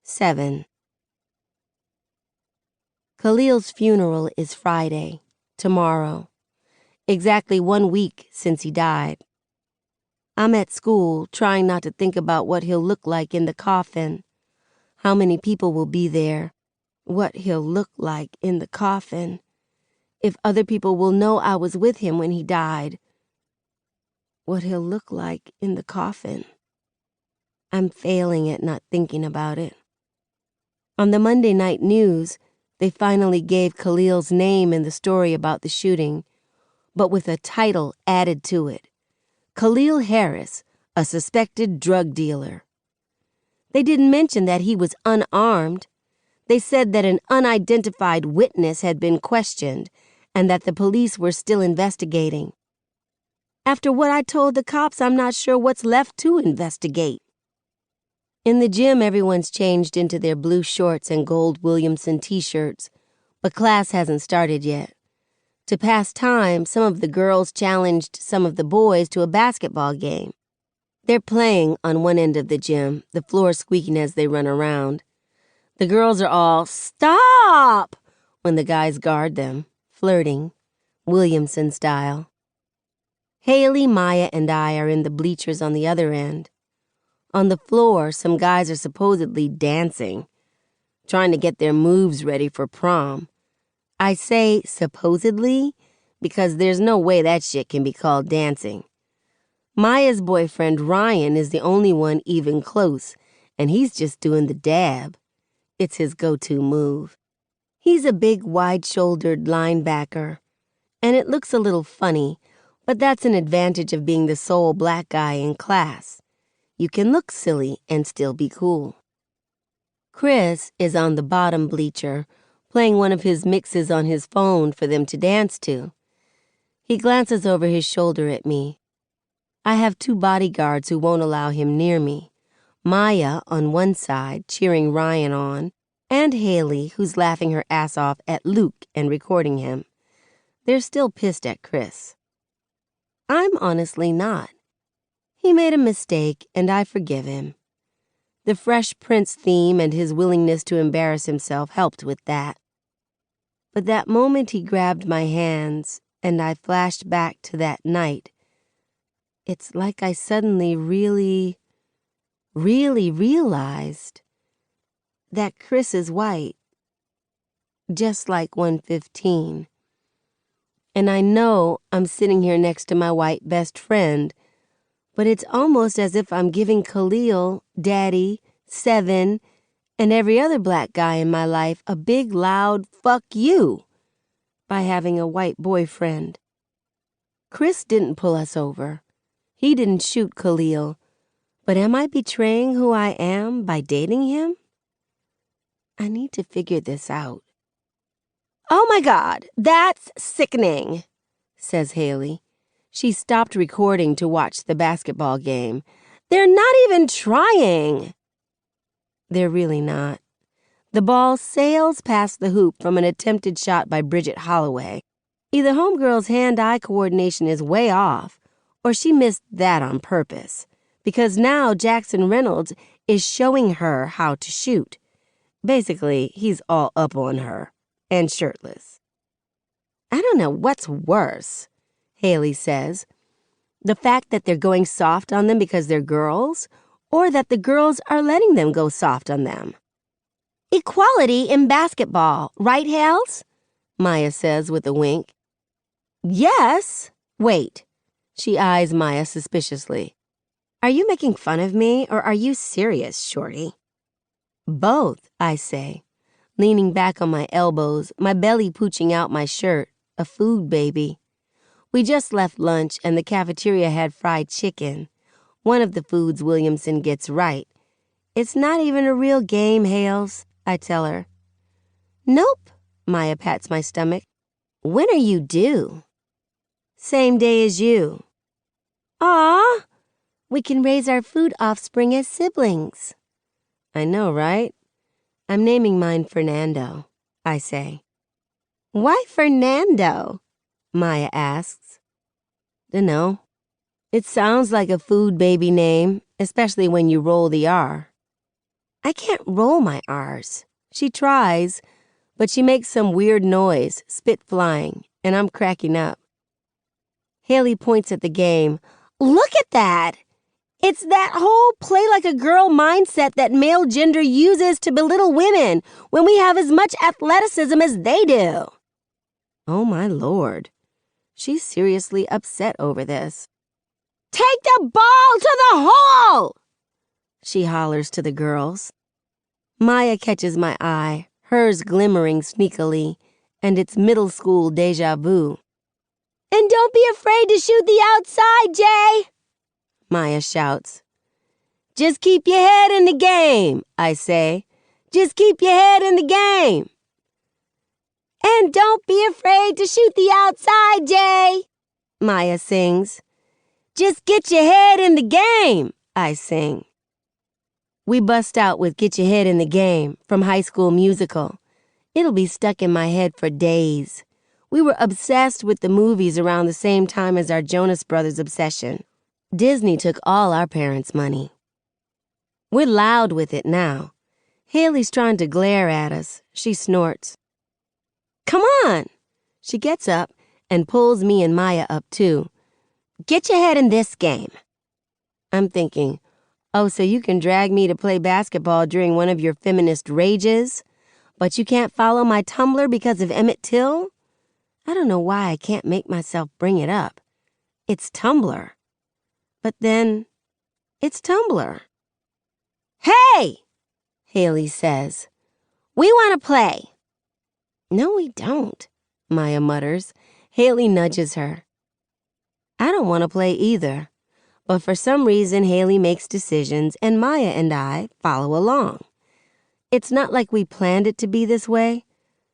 7. Khalil's funeral is Friday, tomorrow, exactly 1 week since he died. I'm at school trying not to think about what he'll look like in the coffin, how many people will be there, what he'll look like in the coffin, if other people will know I was with him when he died, what he'll look like in the coffin. I'm failing at not thinking about it. On the Monday night news, they finally gave Khalil's name in the story about the shooting, but with a title added to it. Khalil Harris, a suspected drug dealer. They didn't mention that he was unarmed. They said that an unidentified witness had been questioned and that the police were still investigating. After what I told the cops, I'm not sure what's left to investigate. In the gym, everyone's changed into their blue shorts and gold Williamson t-shirts, but class hasn't started yet. To pass time, some of the girls challenged some of the boys to a basketball game. They're playing on one end of the gym, the floor squeaking as they run around. The girls are all, "Stop!" when the guys guard them, flirting, Williamson style. Haley, Maya, and I are in the bleachers on the other end. On the floor, some guys are supposedly dancing, trying to get their moves ready for prom. I say supposedly because there's no way that shit can be called dancing. Maya's boyfriend, Ryan, is the only one even close, and he's just doing the dab. It's his go-to move. He's a big, wide-shouldered linebacker, and it looks a little funny, but that's an advantage of being the sole black guy in class. You can look silly and still be cool. Chris is on the bottom bleacher, playing one of his mixes on his phone for them to dance to. He glances over his shoulder at me. I have 2 bodyguards who won't allow him near me. Maya on one side, cheering Ryan on, and Haley, who's laughing her ass off at Luke and recording him. They're still pissed at Chris. I'm honestly not. He made a mistake, and I forgive him. The Fresh Prince theme and his willingness to embarrass himself helped with that. But that moment he grabbed my hands, and I flashed back to that night. It's like I suddenly really realized that Chris is white, just like 115. And I know I'm sitting here next to my white best friend, but it's almost as if I'm giving Khalil, Daddy, 7, and every other black guy in my life a big, loud fuck you by having a white boyfriend. Chris didn't pull us over. He didn't shoot Khalil. But am I betraying who I am by dating him? I need to figure this out. "Oh my God, that's sickening," says Haley. She stopped recording to watch the basketball game. "They're not even trying." They're really not. The ball sails past the hoop from an attempted shot by Bridget Holloway. Either homegirl's hand-eye coordination is way off, or she missed that on purpose, because now Jackson Reynolds is showing her how to shoot. Basically, he's all up on her, and shirtless. "I don't know what's worse," Haley says. "The fact that they're going soft on them because they're girls, or that the girls are letting them go soft on them." "Equality in basketball, right, Hales?" Maya says with a wink. "Yes." "Wait." She eyes Maya suspiciously. "Are you making fun of me, or are you serious, shorty?" "Both," I say, leaning back on my elbows, my belly pooching out my shirt, a food baby. We just left lunch, and the cafeteria had fried chicken, one of the foods Williamson gets right. "It's not even a real game, Hales," I tell her. "Nope," Maya pats my stomach. "When are you due?" "Same day as you." "Aw, we can raise our food offspring as siblings." I know, right? I'm naming mine Fernando, I say. "Why Fernando?" Maya asks. Dunno. It sounds like a food baby name, especially when you roll the R. I can't roll my R's. She tries, but she makes some weird noise, spit flying, and I'm cracking up. Haley points at the game. Look at that! It's that whole play like a girl mindset that male gender uses to belittle women when we have as much athleticism as they do. Oh my Lord. She's seriously upset over this. Take the ball to the hole! She hollers to the girls. Maya catches my eye, hers glimmering sneakily, and it's middle school deja vu. And don't be afraid to shoot the outside, Jay, Maya shouts. Just keep your head in the game, I say. Just keep your head in the game. And don't be afraid to shoot the outside, Jay, Maya sings. Just get your head in the game, I sing. We bust out with Get Your Head in the Game from High School Musical. It'll be stuck in my head for days. We were obsessed with the movies around the same time as our Jonas Brothers obsession. Disney took all our parents' money. We're loud with it now. Haley's trying to glare at us. She snorts. Come on! She gets up and pulls me and Maya up too. Get your head in this game. I'm thinking, oh, so you can drag me to play basketball during one of your feminist rages, but you can't follow my Tumblr because of Emmett Till? I don't know why I can't make myself bring it up. It's Tumblr. But then, it's Tumblr. Hey! Haley says. We want to play. No, we don't, Maya mutters. Haley nudges her. I don't want to play either. But for some reason, Haley makes decisions and Maya and I follow along. It's not like we planned it to be this way.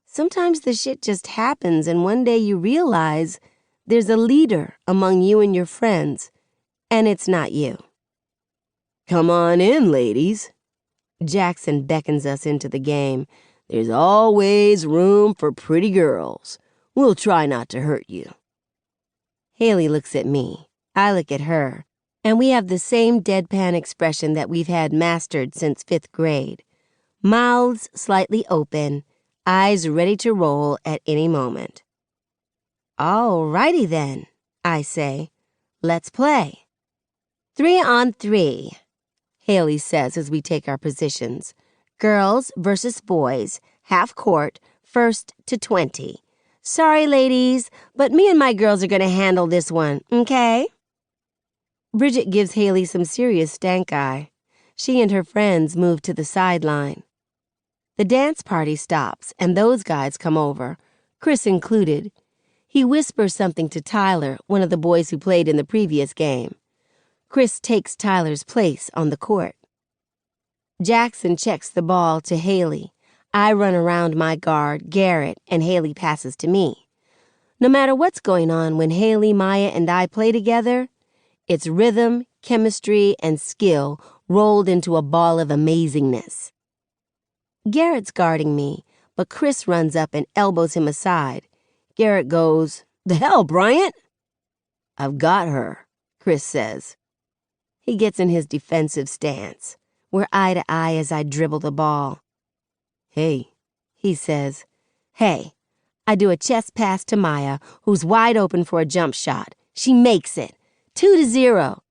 Sometimes the shit just happens and one day you realize there's a leader among you and your friends, and it's not you. Come on in, ladies. Jackson beckons us into the game. There's always room for pretty girls. We'll try not to hurt you. Haley looks at me. I look at her. And we have the same deadpan expression that we've had mastered since 5th grade. Mouths slightly open, eyes ready to roll at any moment. All righty then, I say. Let's play. 3 on 3, Haley says as we take our positions. Girls versus boys, half court, 1st to 20. Sorry, ladies, but me and my girls are going to handle this one, okay? Bridget gives Haley some serious stank eye. She and her friends move to the sideline. The dance party stops, and those guys come over, Chris included. He whispers something to Tyler, one of the boys who played in the previous game. Chris takes Tyler's place on the court. Jackson checks the ball to Haley. I run around my guard, Garrett, and Haley passes to me. No matter what's going on when Haley, Maya, and I play together, it's rhythm, chemistry, and skill rolled into a ball of amazingness. Garrett's guarding me, but Chris runs up and elbows him aside. Garrett goes, "The hell, Bryant?" "I've got her," Chris says. He gets in his defensive stance. We're eye to eye as I dribble the ball. "Hey," he says. "Hey." I do a chest pass to Maya, who's wide open for a jump shot. She makes it. 2-0.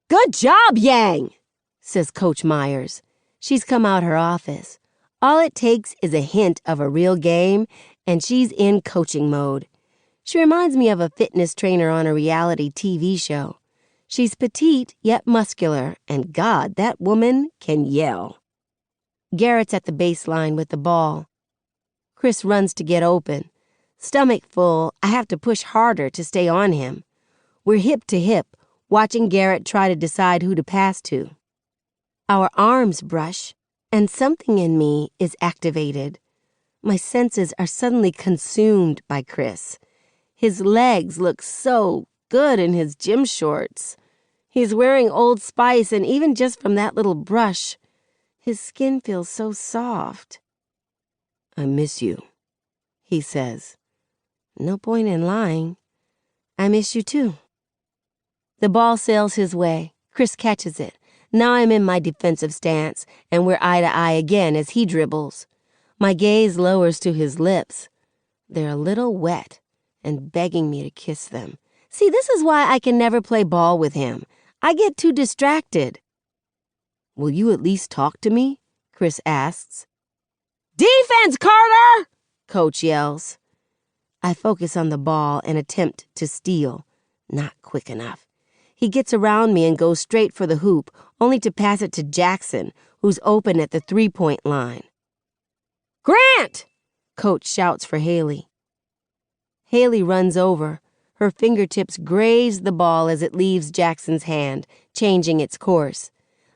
"Good job, Yang," says Coach Myers. She's come out her office. All it takes is a hint of a real game, and she's in coaching mode. She reminds me of a fitness trainer on a reality TV show. She's petite yet muscular, and God, that woman can yell. Garrett's at the baseline with the ball. Chris runs to get open. Stomach full, I have to push harder to stay on him. We're hip to hip, watching Garrett try to decide who to pass to. Our arms brush, and something in me is activated. My senses are suddenly consumed by Chris. His legs look so good in his gym shorts. He's wearing Old Spice, and even just from that little brush, his skin feels so soft. "I miss you," he says. No point in lying. I miss you too. The ball sails his way. Chris catches it. Now I'm in my defensive stance, and we're eye to eye again as he dribbles. My gaze lowers to his lips. They're a little wet and begging me to kiss them. See, this is why I can never play ball with him. I get too distracted. Will you at least talk to me? Chris asks. Defense, Carter! Coach yells. I focus on the ball and attempt to steal. Not quick enough. He gets around me and goes straight for the hoop, only to pass it to Jackson, who's open at the three-point line. Grant! Coach shouts for Haley. Haley runs over. Her fingertips graze the ball as it leaves Jackson's hand, changing its course.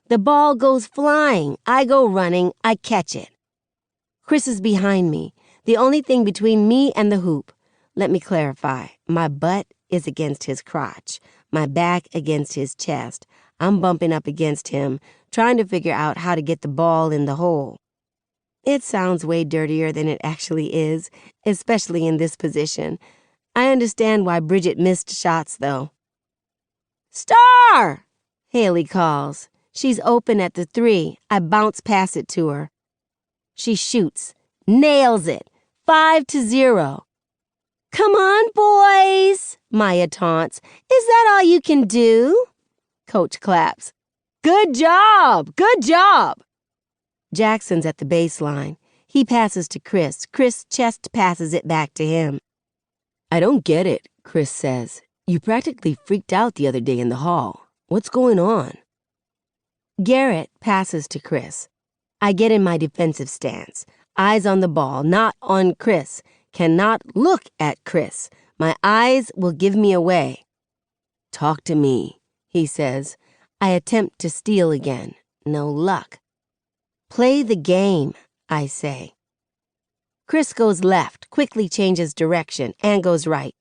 The ball goes flying. I go running. I catch it. Chris is behind me, the only thing between me and the hoop. Let me clarify. My butt is against his crotch, my back against his chest. I'm bumping up against him, trying to figure out how to get the ball in the hole. It sounds way dirtier than it actually is, especially in this position. I understand why Bridget missed shots, though. Star! Haley calls. She's open at the three. I bounce past it to her. She shoots, nails it, 5-0. Come on, boys, Maya taunts. Is that all you can do? Coach claps. Good job, good job. Jackson's at the baseline. He passes to Chris. Chris chest passes it back to him. I don't get it, Chris says. You practically freaked out the other day in the hall. What's going on? Garrett passes to Chris. I get in my defensive stance. Eyes on the ball, not on Chris. Cannot look at Chris. My eyes will give me away. Talk to me, he says. I attempt to steal again. No luck. Play the game, I say. Chris goes left, quickly changes direction, and goes right.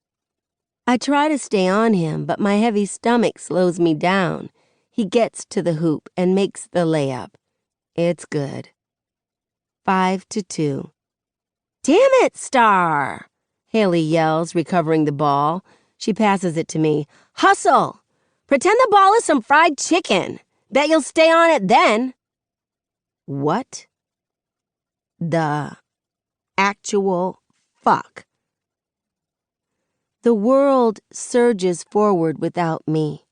I try to stay on him, but my heavy stomach slows me down. He gets to the hoop and makes the layup. It's good. 5-2. Damn it, Star! Haley yells, recovering the ball. She passes it to me. Hustle! Pretend the ball is some fried chicken. Bet you'll stay on it then. What the actual fuck? The world surges forward without me.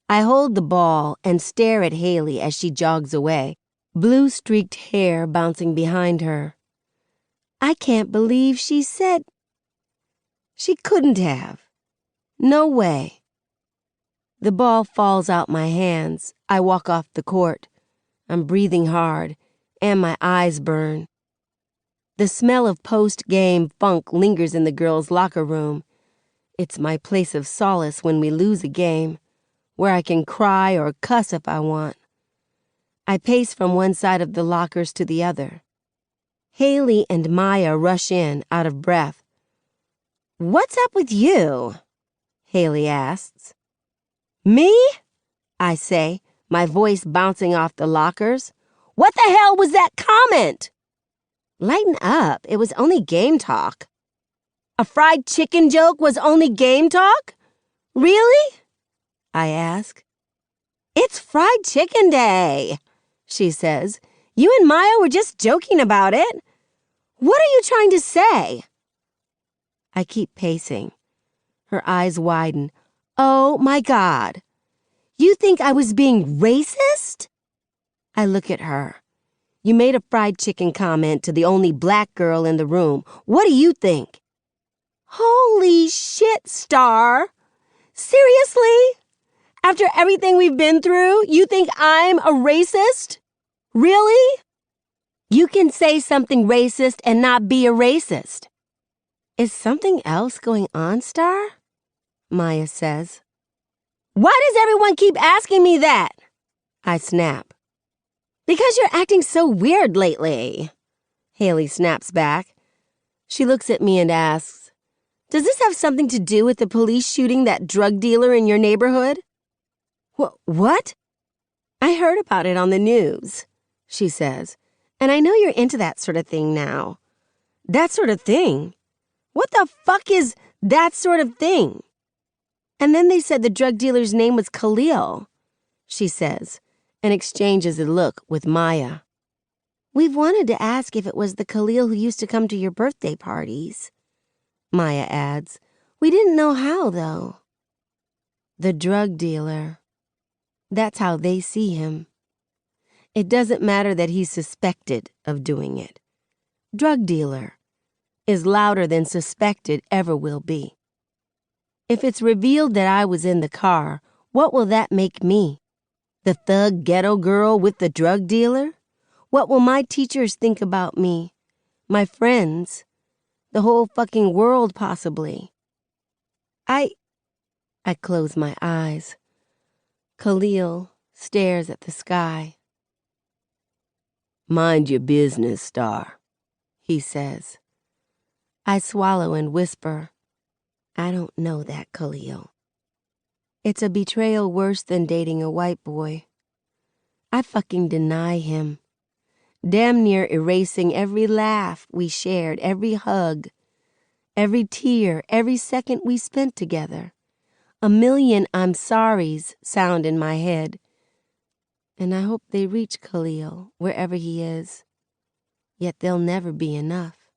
I hold the ball and stare at Haley as she jogs away, blue-streaked hair bouncing behind her. I can't believe she said... She couldn't have. No way. The ball falls out my hands. I walk off the court. I'm breathing hard, and my eyes burn. The smell of post-game funk lingers in the girls' locker room. It's my place of solace when we lose a game, where I can cry or cuss if I want. I pace from one side of the lockers to the other. Haley and Maya rush in, out of breath. What's up with you? Haley asks. Me? I say, my voice bouncing off the lockers. What the hell was that comment? Lighten up, it was only game talk. A fried chicken joke was only game talk? Really? I ask. It's fried chicken day, she says. You and Maya were just joking about it. What are you trying to say? I keep pacing. Her eyes widen. Oh, my God. You think I was being racist? I look at her. You made a fried chicken comment to the only black girl in the room. What do you think? Holy shit, Star. Seriously? After everything we've been through, you think I'm a racist? Really? You can say something racist and not be a racist. Is something else going on, Star? Maya says. Why does everyone keep asking me that? I snap. Because you're acting so weird lately. Haley snaps back. She looks at me and asks, does this have something to do with the police shooting that drug dealer in your neighborhood? What? I heard about it on the news, she says, and I know you're into that sort of thing now. That sort of thing? What the fuck is that sort of thing? And then they said the drug dealer's name was Khalil, she says, and exchanges a look with Maya. "We've wanted to ask if it was the Khalil who used to come to your birthday parties," Maya adds. "We didn't know how, though." The drug dealer. That's how they see him. It doesn't matter that he's suspected of doing it. Drug dealer is louder than suspected ever will be. If it's revealed that I was in the car, what will that make me? The thug ghetto girl with the drug dealer? What will my teachers think about me? My friends? The whole fucking world, possibly. I close my eyes. Khalil stares at the sky. "Mind your business, Star," he says. I swallow and whisper, "I don't know that, Khalil." It's a betrayal worse than dating a white boy. I fucking deny him. Damn near erasing every laugh we shared, every hug, every tear, every second we spent together. A million "I'm sorries" sound in my head. And I hope they reach Khalil, wherever he is. Yet they'll never be enough.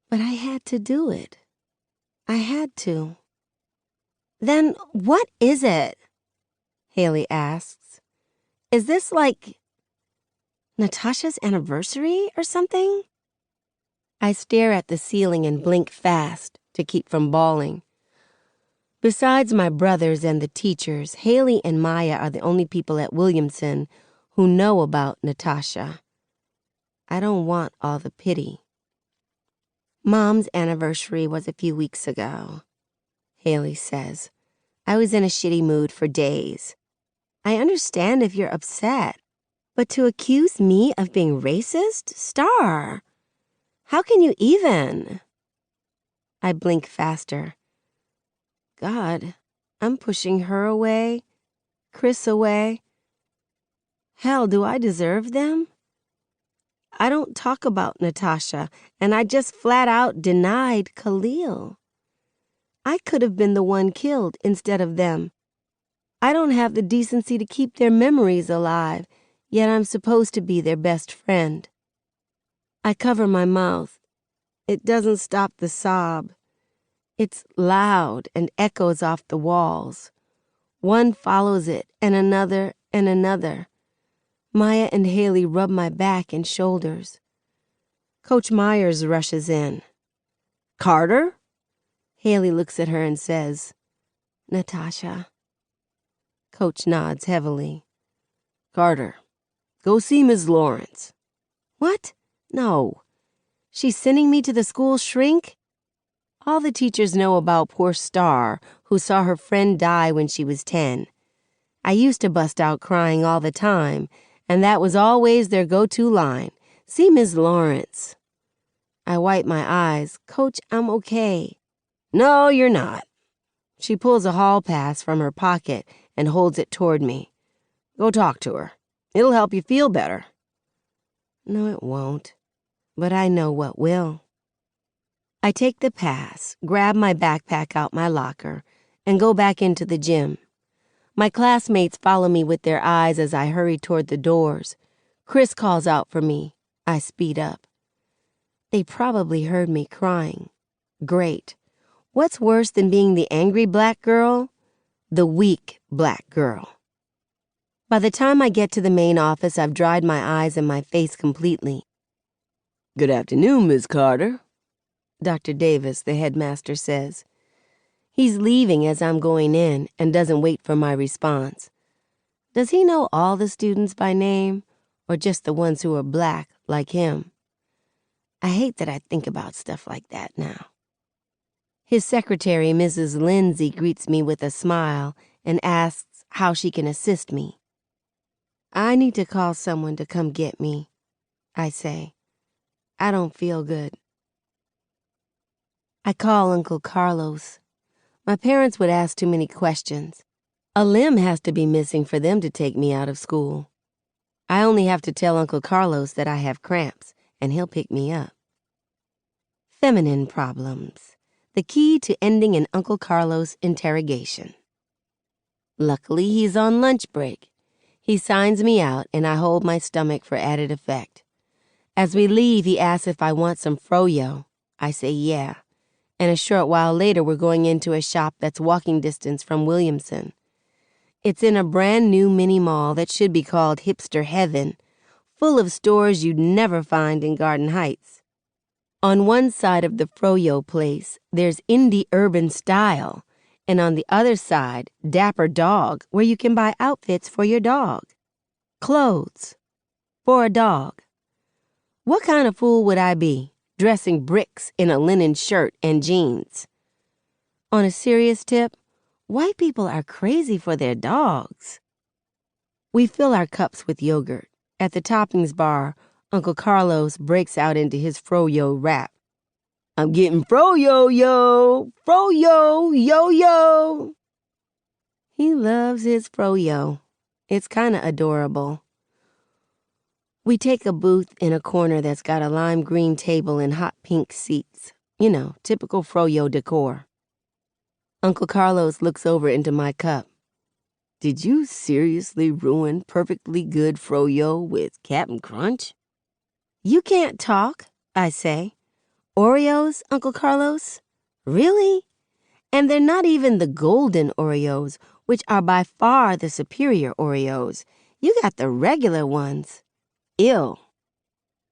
But I had to do it. I had to. "Then what is it?" Haley asks. "Is this like Natasha's anniversary or something?" I stare at the ceiling and blink fast to keep from bawling. Besides my brothers and the teachers, Haley and Maya are the only people at Williamson who know about Natasha. I don't want all the pity. "Mom's anniversary was a few weeks ago," Haley says. "I was in a shitty mood for days. I understand if you're upset, but to accuse me of being racist? Star, how can you even?" I blink faster. God, I'm pushing her away, Chris away. Hell, do I deserve them? I don't talk about Natasha, and I just flat out denied Khalil. I could have been the one killed instead of them. I don't have the decency to keep their memories alive, yet I'm supposed to be their best friend. I cover my mouth. It doesn't stop the sob. It's loud and echoes off the walls. One follows it, and another, and another. Maya and Haley rub my back and shoulders. Coach Myers rushes in. "Carter?" Haley looks at her and says, "Natasha." Coach nods heavily. "Carter, go see Ms. Lawrence." "What? No. She's sending me to the school shrink?" All the teachers know about poor Star, who saw her friend die when she was 10. I used to bust out crying all the time, and that was always their go-to line. "See Ms. Lawrence." I wipe my eyes. "Coach, I'm okay." "No, you're not." She pulls a hall pass from her pocket and holds it toward me. "Go talk to her. It'll help you feel better." No, it won't. But I know what will. I take the pass, grab my backpack out my locker, and go back into the gym. My classmates follow me with their eyes as I hurry toward the doors. Chris calls out for me. I speed up. They probably heard me crying. Great. What's worse than being the angry black girl? The weak black girl. By the time I get to the main office, I've dried my eyes and my face completely. "Good afternoon, Miss Carter," Dr. Davis, the headmaster, says. He's leaving as I'm going in and doesn't wait for my response. Does he know all the students by name, or just the ones who are black like him? I hate that I think about stuff like that now. His secretary, Mrs. Lindsay, greets me with a smile and asks how she can assist me. "I need to call someone to come get me," I say. I don't feel good. I call Uncle Carlos. My parents would ask too many questions. A limb has to be missing for them to take me out of school. I only have to tell Uncle Carlos that I have cramps, and he'll pick me up. Feminine problems. The key to ending an Uncle Carlos interrogation. Luckily, he's on lunch break. He signs me out, and I hold my stomach for added effect. As we leave, he asks if I want some froyo. I say yeah, and a short while later we're going into a shop that's walking distance from Williamson. It's in a brand new mini mall that should be called Hipster Heaven, full of stores you'd never find in Garden Heights. On one side of the froyo place, there's indie urban style, and on the other side, Dapper Dog, where you can buy outfits for your dog. Clothes. For a dog. What kind of fool would I be, dressing bricks in a linen shirt and jeans? On a serious tip, white people are crazy for their dogs. We fill our cups with yogurt. At the toppings bar, Uncle Carlos breaks out into his froyo rap. I'm getting froyo, yo, froyo, yo. He loves his froyo. It's kinda adorable. We take a booth in a corner that's got a lime green table and hot pink seats. You know, typical froyo decor. Uncle Carlos looks over into my cup. Did you seriously ruin perfectly good froyo with Cap'n Crunch? You can't talk, I say. Oreos, Uncle Carlos? Really? And they're not even the golden Oreos, which are by far the superior Oreos. You got the regular ones. Ew.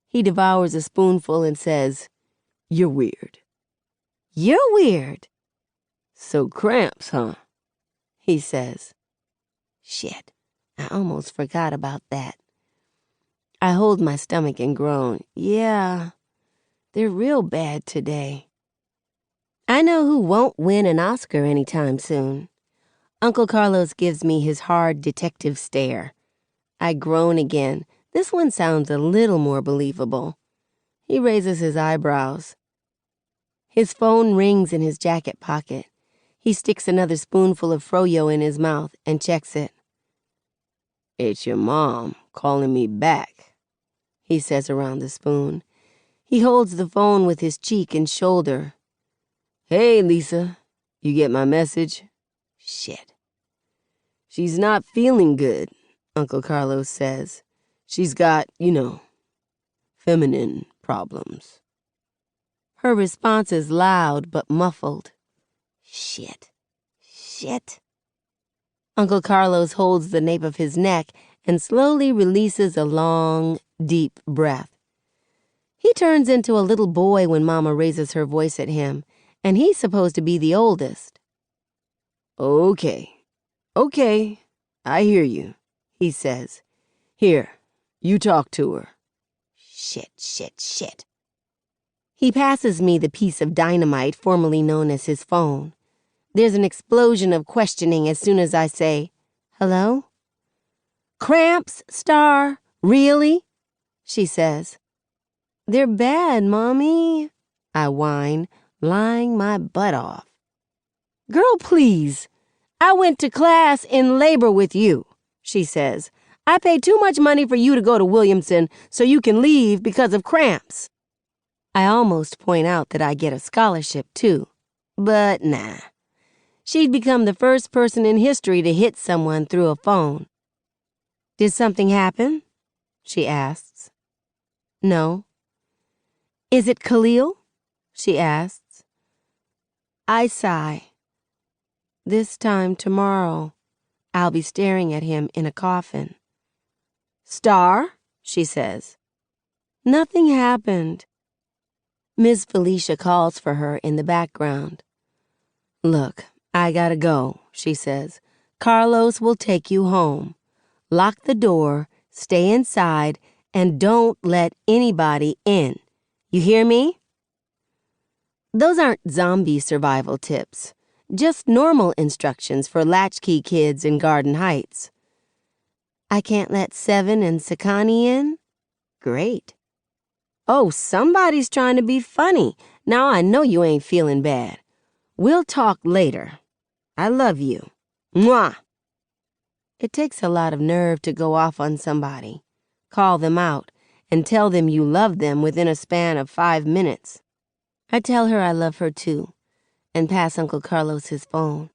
He devours a spoonful and says, You're weird. You're weird. So cramps, huh? He says. Shit, I almost forgot about that. I hold my stomach and groan. Yeah, they're real bad today. I know who won't win an Oscar anytime soon. Uncle Carlos gives me his hard detective stare. I groan again. This one sounds a little more believable. He raises his eyebrows. His phone rings in his jacket pocket. He sticks another spoonful of froyo in his mouth and checks it. It's your mom calling me back, he says around the spoon. He holds the phone with his cheek and shoulder. Hey, Lisa, you get my message? Shit. She's not feeling good, Uncle Carlos says. She's got, feminine problems. Her response is loud but muffled. Shit. Uncle Carlos holds the nape of his neck and slowly releases a long, deep breath. He turns into a little boy when Mama raises her voice at him, and he's supposed to be the oldest. Okay, I hear you, he says. Here, you talk to her. Shit. He passes me the piece of dynamite formerly known as his phone. There's an explosion of questioning as soon as I say, Hello? Cramps, Star, really? She says. They're bad, Mommy, I whine, lying my butt off. Girl, please. I went to class in labor with you, she says. I paid too much money for you to go to Williamson so you can leave because of cramps. I almost point out that I get a scholarship, too. But nah. She'd become the first person in history to hit someone through a phone. Did something happen? She asks. No. Is it Khalil? She asks. I sigh. This time tomorrow, I'll be staring at him in a coffin. Star, she says. Nothing happened. Miss Felicia calls for her in the background. Look, I gotta go, she says. Carlos will take you home. Lock the door, stay inside, and don't let anybody in. You hear me? Those aren't zombie survival tips, just normal instructions for latchkey kids in Garden Heights. I can't let Seven and Sakani in? Great. Oh, somebody's trying to be funny. Now I know you ain't feeling bad. We'll talk later. I love you. Mwah! It takes a lot of nerve to go off on somebody, call them out, and tell them you love them within a span of 5 minutes. I tell her I love her too, and pass Uncle Carlos his phone.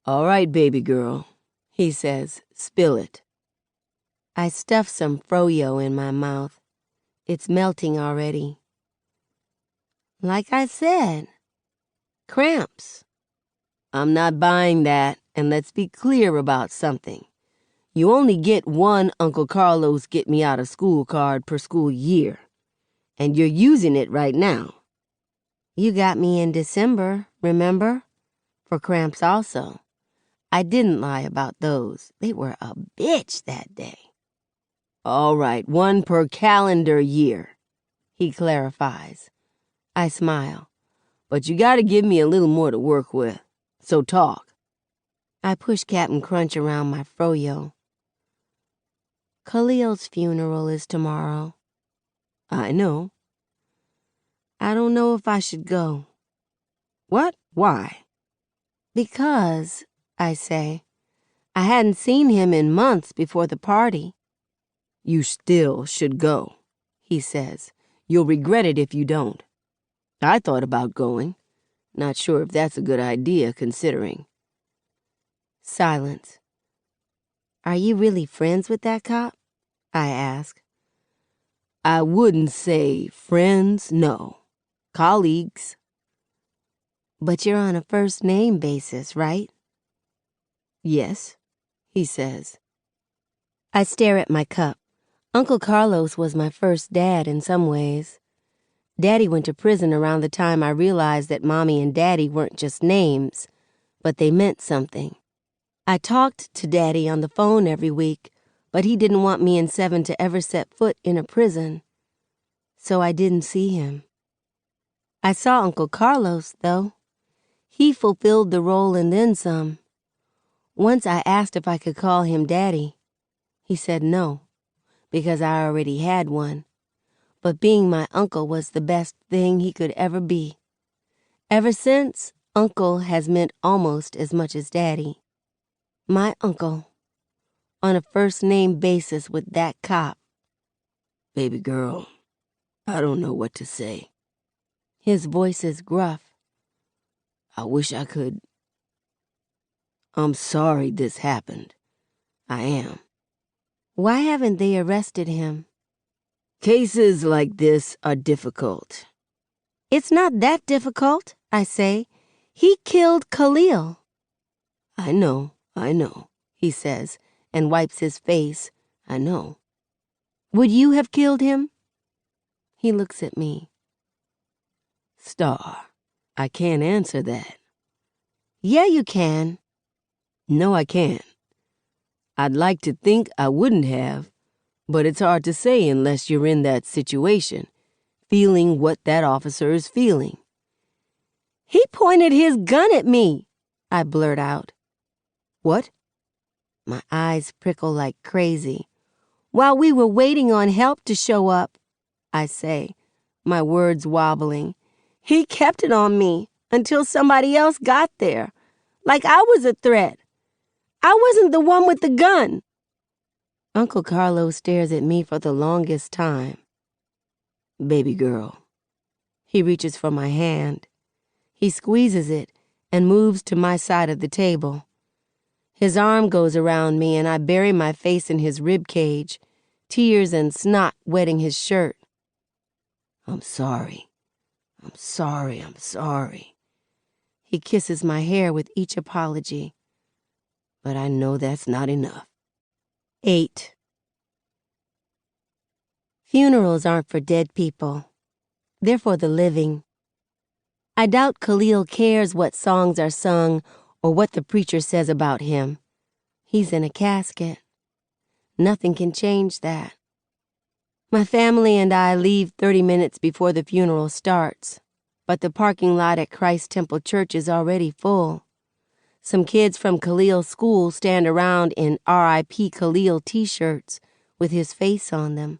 All right, baby girl, he says, spill it. I stuff some froyo in my mouth. It's melting already. Like I said, cramps. I'm not buying that, and let's be clear about something. You only get one Uncle Carlos get me out of school card per school year, and you're using it right now. You got me in December, remember? For cramps also. I didn't lie about those. They were a bitch that day. All right, one per calendar year, he clarifies. I smile. But you gotta give me a little more to work with. So talk. I push Captain Crunch around my froyo. Khalil's funeral is tomorrow. I know. I don't know if I should go. What? Why? Because, I say, I hadn't seen him in months before the party. You still should go, he says. You'll regret it if you don't. I thought about going. Not sure if that's a good idea, considering. Silence. Are you really friends with that cop? I ask. I wouldn't say friends, no. Colleagues. But you're on a first-name basis, right? Yes, he says. I stare at my cup. Uncle Carlos was my first dad in some ways. Daddy went to prison around the time I realized that Mommy and Daddy weren't just names, but they meant something. I talked to Daddy on the phone every week, but he didn't want me and Seven to ever set foot in a prison, so I didn't see him. I saw Uncle Carlos, though. He fulfilled the role and then some. Once I asked if I could call him Daddy. He said no, because I already had one. But being my uncle was the best thing he could ever be. Ever since, Uncle has meant almost as much as Daddy. My uncle, on a first-name basis with that cop. Baby girl, I don't know what to say. His voice is gruff. I wish I could. I'm sorry this happened. I am. Why haven't they arrested him? Cases like this are difficult. It's not that difficult, I say. He killed Khalil. I know, he says, and wipes his face. I know. Would you have killed him? He looks at me. Star, I can't answer that. Yeah, you can. No, I can't. I'd like to think I wouldn't have, but it's hard to say unless you're in that situation, feeling what that officer is feeling. He pointed his gun at me, I blurt out. What? My eyes prickle like crazy. While we were waiting on help to show up, I say, my words wobbling. He kept it on me until somebody else got there, like I was a threat. I wasn't the one with the gun. Uncle Carlos stares at me for the longest time. Baby girl. He reaches for my hand. He squeezes it and moves to my side of the table. His arm goes around me and I bury my face in his rib cage, tears and snot wetting his shirt. I'm sorry. I'm sorry. I'm sorry. He kisses my hair with each apology. But I know that's not enough. 8. Funerals aren't for dead people. They're for the living. I doubt Khalil cares what songs are sung or what the preacher says about him. He's in a casket. Nothing can change that. My family and I leave 30 minutes before the funeral starts, but the parking lot at Christ Temple Church is already full. Some kids from Khalil's school stand around in R.I.P. Khalil t-shirts with his face on them.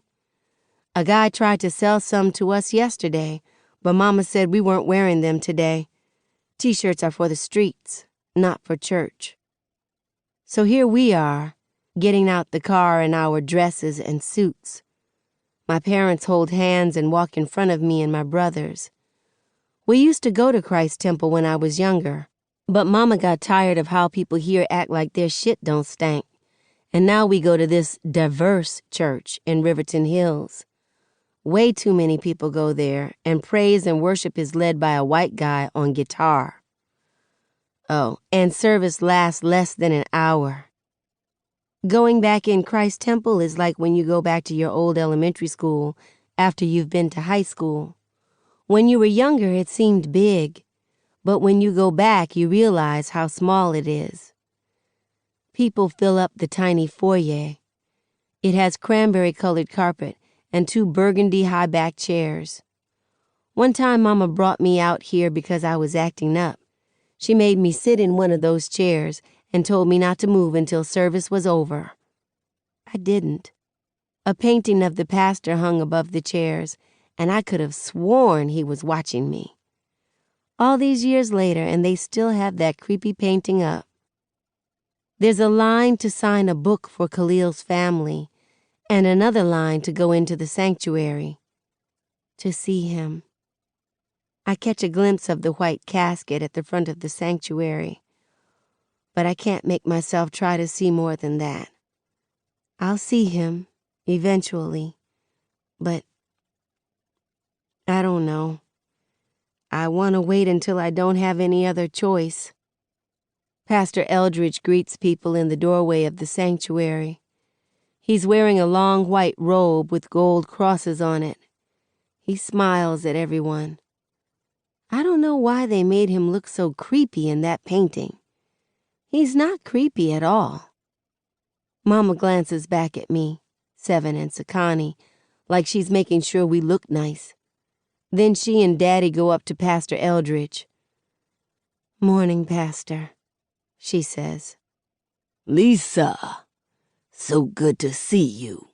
A guy tried to sell some to us yesterday, but Mama said we weren't wearing them today. T-shirts are for the streets, not for church. So here we are, getting out the car in our dresses and suits. My parents hold hands and walk in front of me and my brothers. We used to go to Christ Temple when I was younger, but Mama got tired of how people here act like their shit don't stank, And now we go to this diverse church in Riverton Hills. Way too many people go there, and praise and worship is led by a white guy on guitar. Oh, and service lasts less than an hour. Going back in Christ Temple is like when you go back to your old elementary school after you've been to high school. When you were younger, it seemed big, but when you go back, you realize how small it is. People fill up the tiny foyer. It has cranberry-colored carpet and 2 burgundy high-back chairs. One time Mama brought me out here because I was acting up. She made me sit in one of those chairs and told me not to move until service was over. I didn't. A painting of the pastor hung above the chairs, and I could have sworn he was watching me. All these years later, and they still have that creepy painting up. There's a line to sign a book for Khalil's family, and another line to go into the sanctuary, to see him. I catch a glimpse of the white casket at the front of the sanctuary, but I can't make myself try to see more than that. I'll see him, eventually, but I don't know. I want to wait until I don't have any other choice. Pastor Eldridge greets people in the doorway of the sanctuary. He's wearing a long white robe with gold crosses on it. He smiles at everyone. I don't know why they made him look so creepy in that painting. He's not creepy at all. Mama glances back at me, Seven and Sakani, like she's making sure we look nice. Then she and Daddy go up to Pastor Eldridge. "Morning, Pastor," she says. "Lisa, so good to see you."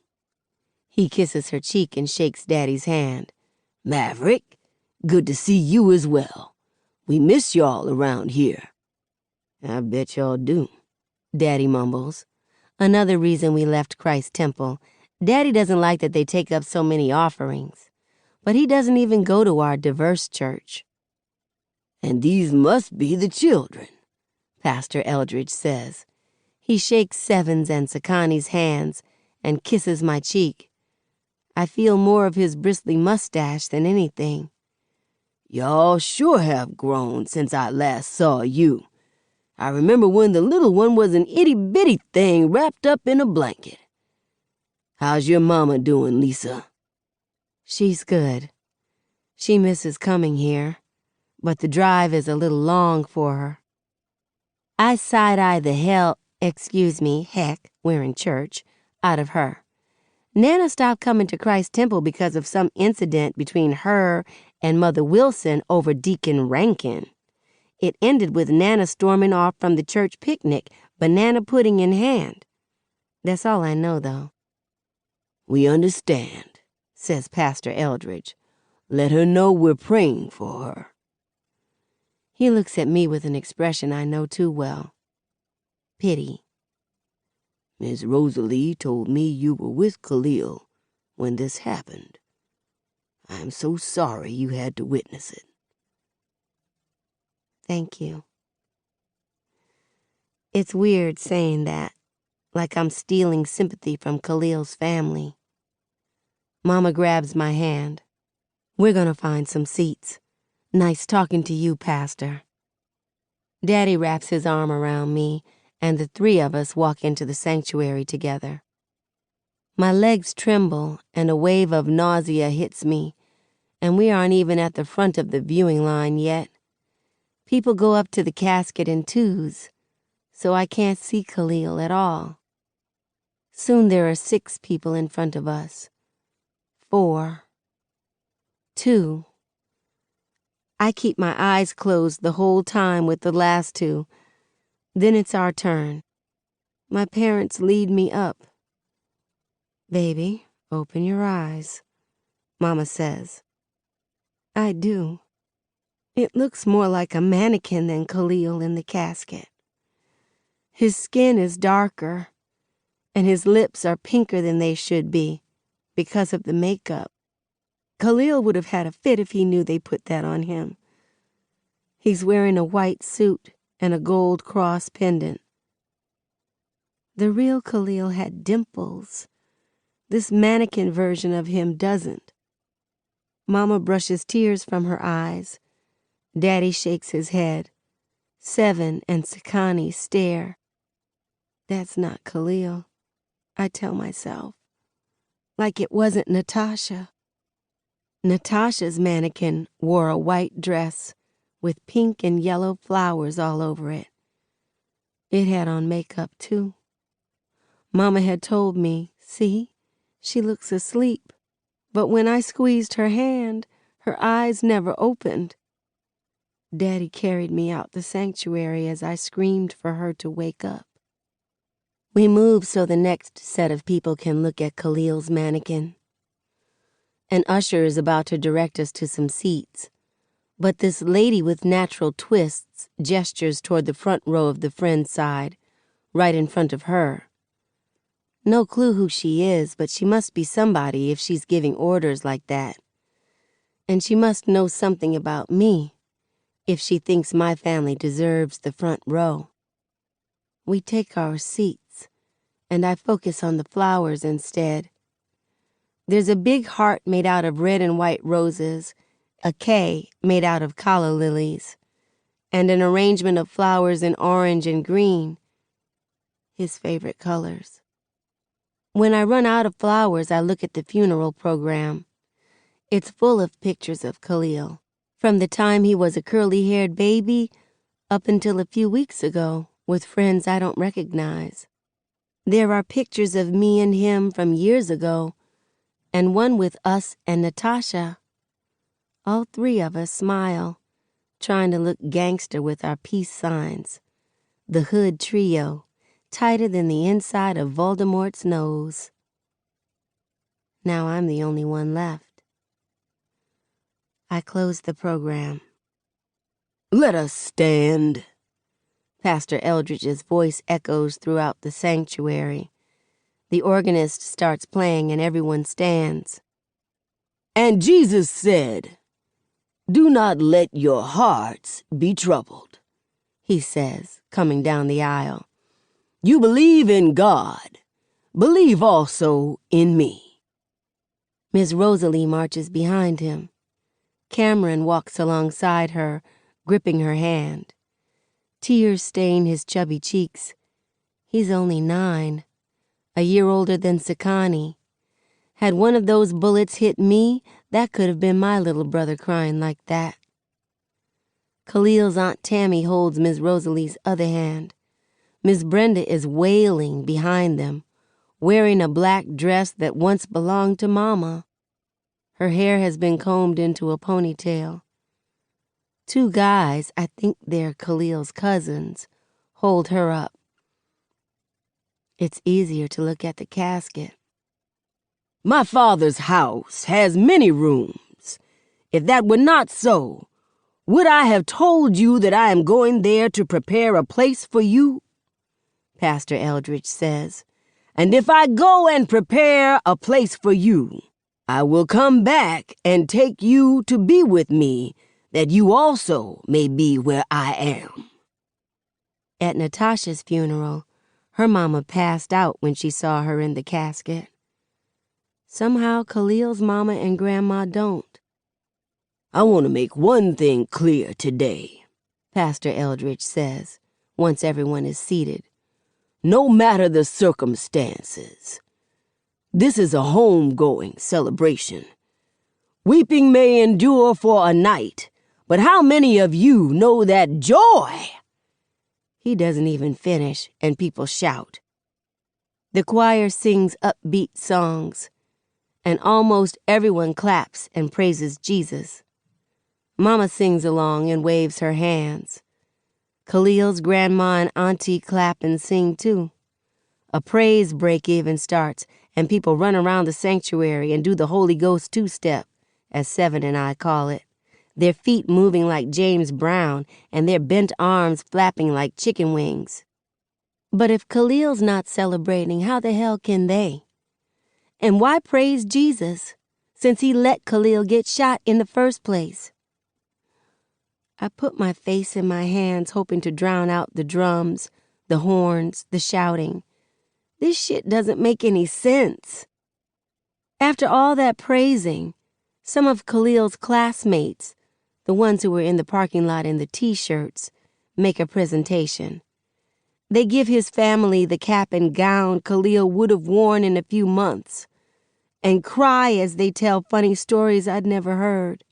He kisses her cheek and shakes Daddy's hand. "Maverick, good to see you as well. We miss y'all around here." "I bet y'all do," Daddy mumbles. Another reason we left Christ Temple. Daddy doesn't like that they take up so many offerings. But he doesn't even go to our diverse church. "And these must be the children," Pastor Eldridge says. He shakes Seven's and Sakani's hands and kisses my cheek. I feel more of his bristly mustache than anything. "Y'all sure have grown since I last saw you. I remember when the little one was an itty-bitty thing wrapped up in a blanket. How's your mama doing, Lisa?" "She's good. She misses coming here, but the drive is a little long for her." I side-eye the heck, we're in church, out of her. Nana stopped coming to Christ Temple because of some incident between her and Mother Wilson over Deacon Rankin. It ended with Nana storming off from the church picnic, banana pudding in hand. That's all I know, though. "We understand," says Pastor Eldridge. "Let her know we're praying for her." He looks at me with an expression I know too well. Pity. "Miss Rosalie told me you were with Khalil when this happened. I'm so sorry you had to witness it." Thank you. It's weird saying that, like I'm stealing sympathy from Khalil's family. Mama grabs my hand. "We're gonna find some seats. Nice talking to you, Pastor." Daddy wraps his arm around me, and the 3 of us walk into the sanctuary together. My legs tremble, and a wave of nausea hits me, and we aren't even at the front of the viewing line yet. People go up to the casket in twos, so I can't see Khalil at all. Soon there are 6 people in front of us. 4. 2. I keep my eyes closed the whole time with the last 2. Then it's our turn. My parents lead me up. "Baby, open your eyes," Mama says. I do. It looks more like a mannequin than Khalil in the casket. His skin is darker, and his lips are pinker than they should be because of the makeup. Khalil would have had a fit if he knew they put that on him. He's wearing a white suit and a gold cross pendant. The real Khalil had dimples. This mannequin version of him doesn't. Mama brushes tears from her eyes. Daddy shakes his head. Seven and Sakani stare. That's not Khalil, I tell myself. Like it wasn't Natasha. Natasha's mannequin wore a white dress with pink and yellow flowers all over it. It had on makeup, too. Mama had told me, see, she looks asleep. But when I squeezed her hand, her eyes never opened. Daddy carried me out the sanctuary as I screamed for her to wake up. We move so the next set of people can look at Khalil's mannequin. An usher is about to direct us to some seats, but this lady with natural twists gestures toward the front row of the friend's side, right in front of her. No clue who she is, but she must be somebody if she's giving orders like that. And she must know something about me if she thinks my family deserves the front row. We take our seats, and I focus on the flowers instead. There's a big heart made out of red and white roses, a K made out of calla lilies, and an arrangement of flowers in orange and green, his favorite colors. When I run out of flowers, I look at the funeral program. It's full of pictures of Khalil, from the time he was a curly-haired baby up until a few weeks ago, with friends I don't recognize. There are pictures of me and him from years ago, and one with us and Natasha. All three of us smile, trying to look gangster with our peace signs. The hood trio, tighter than the inside of Voldemort's nose. Now I'm the only one left. I close the program. Let us stand. Pastor Eldridge's voice echoes throughout the sanctuary. The organist starts playing and everyone stands. And Jesus said, "Do not let your hearts be troubled," he says, coming down the aisle. "You believe in God. Believe also in me." Miss Rosalie marches behind him. Cameron walks alongside her, gripping her hand. Tears stain his chubby cheeks. He's only 9, a year older than Sakani. Had one of those bullets hit me, that could have been my little brother crying like that. Khalil's Aunt Tammy holds Miss Rosalie's other hand. Miss Brenda is wailing behind them, wearing a black dress that once belonged to Mama. Her hair has been combed into a ponytail. 2 guys, I think they're Khalil's cousins, hold her up. It's easier to look at the casket. My father's house has many rooms. If that were not so, would I have told you that I am going there to prepare a place for you? Pastor Eldridge says. And if I go and prepare a place for you, I will come back and take you to be with me, that you also may be where I am. At Natasha's funeral, her mama passed out when she saw her in the casket. Somehow Khalil's mama and grandma don't. I want to make one thing clear today, Pastor Eldridge says, once everyone is seated. No matter the circumstances, this is a homegoing celebration. Weeping may endure for a night, but how many of you know that joy? He doesn't even finish, and people shout. The choir sings upbeat songs, and almost everyone claps and praises Jesus. Mama sings along and waves her hands. Khalil's grandma and auntie clap and sing too. A praise break even starts, and people run around the sanctuary and do the Holy Ghost 2-step, as Seven and I call it, their feet moving like James Brown and their bent arms flapping like chicken wings. But if Khalil's not celebrating, how the hell can they? And why praise Jesus, since he let Khalil get shot in the first place? I put my face in my hands, hoping to drown out the drums, the horns, the shouting. This shit doesn't make any sense. After all that praising, some of Khalil's classmates, the ones who were in the parking lot in the T-shirts, make a presentation. They give his family the cap and gown Khalil would have worn in a few months, and cry as they tell funny stories I'd never heard.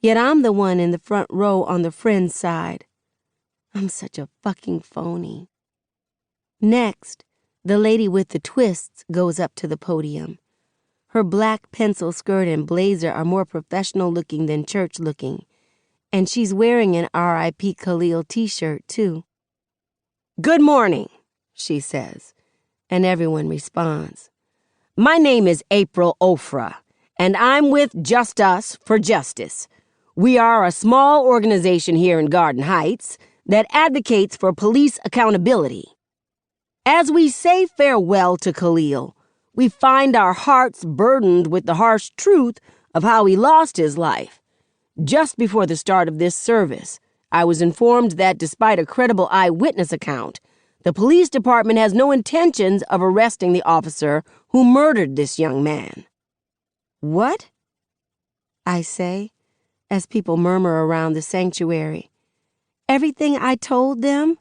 Yet I'm the one in the front row on the friend's side. I'm such a fucking phony. Next, the lady with the twists goes up to the podium. Her black pencil skirt and blazer are more professional looking than church looking, and she's wearing an R.I.P. Khalil t-shirt too. "Good morning," she says, and everyone responds. "My name is April Ofra, and I'm with Just Us for Justice. We are a small organization here in Garden Heights that advocates for police accountability. As we say farewell to Khalil, we find our hearts burdened with the harsh truth of how he lost his life. Just before the start of this service, I was informed that despite a credible eyewitness account, the police department has no intentions of arresting the officer who murdered this young man." "What?" I say, as people murmur around the sanctuary. "Everything I told them?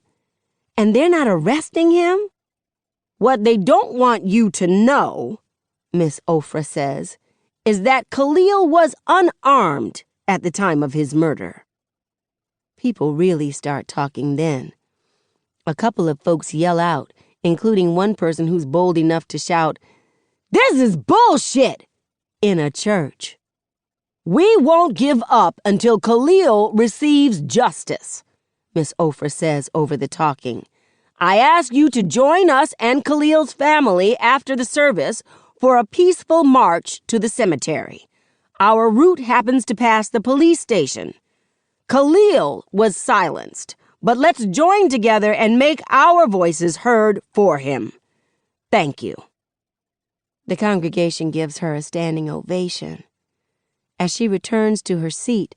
And they're not arresting him?" "What they don't want you to know," Miss Ofra says, "is that Khalil was unarmed at the time of his murder." People really start talking then. A couple of folks yell out, including one person who's bold enough to shout, "This is bullshit!" in a church. "We won't give up until Khalil receives justice," Miss Ofra says over the talking. "I ask you to join us and Khalil's family after the service for a peaceful march to the cemetery. Our route happens to pass the police station. Khalil was silenced, but let's join together and make our voices heard for him. Thank you." The congregation gives her a standing ovation. As she returns to her seat,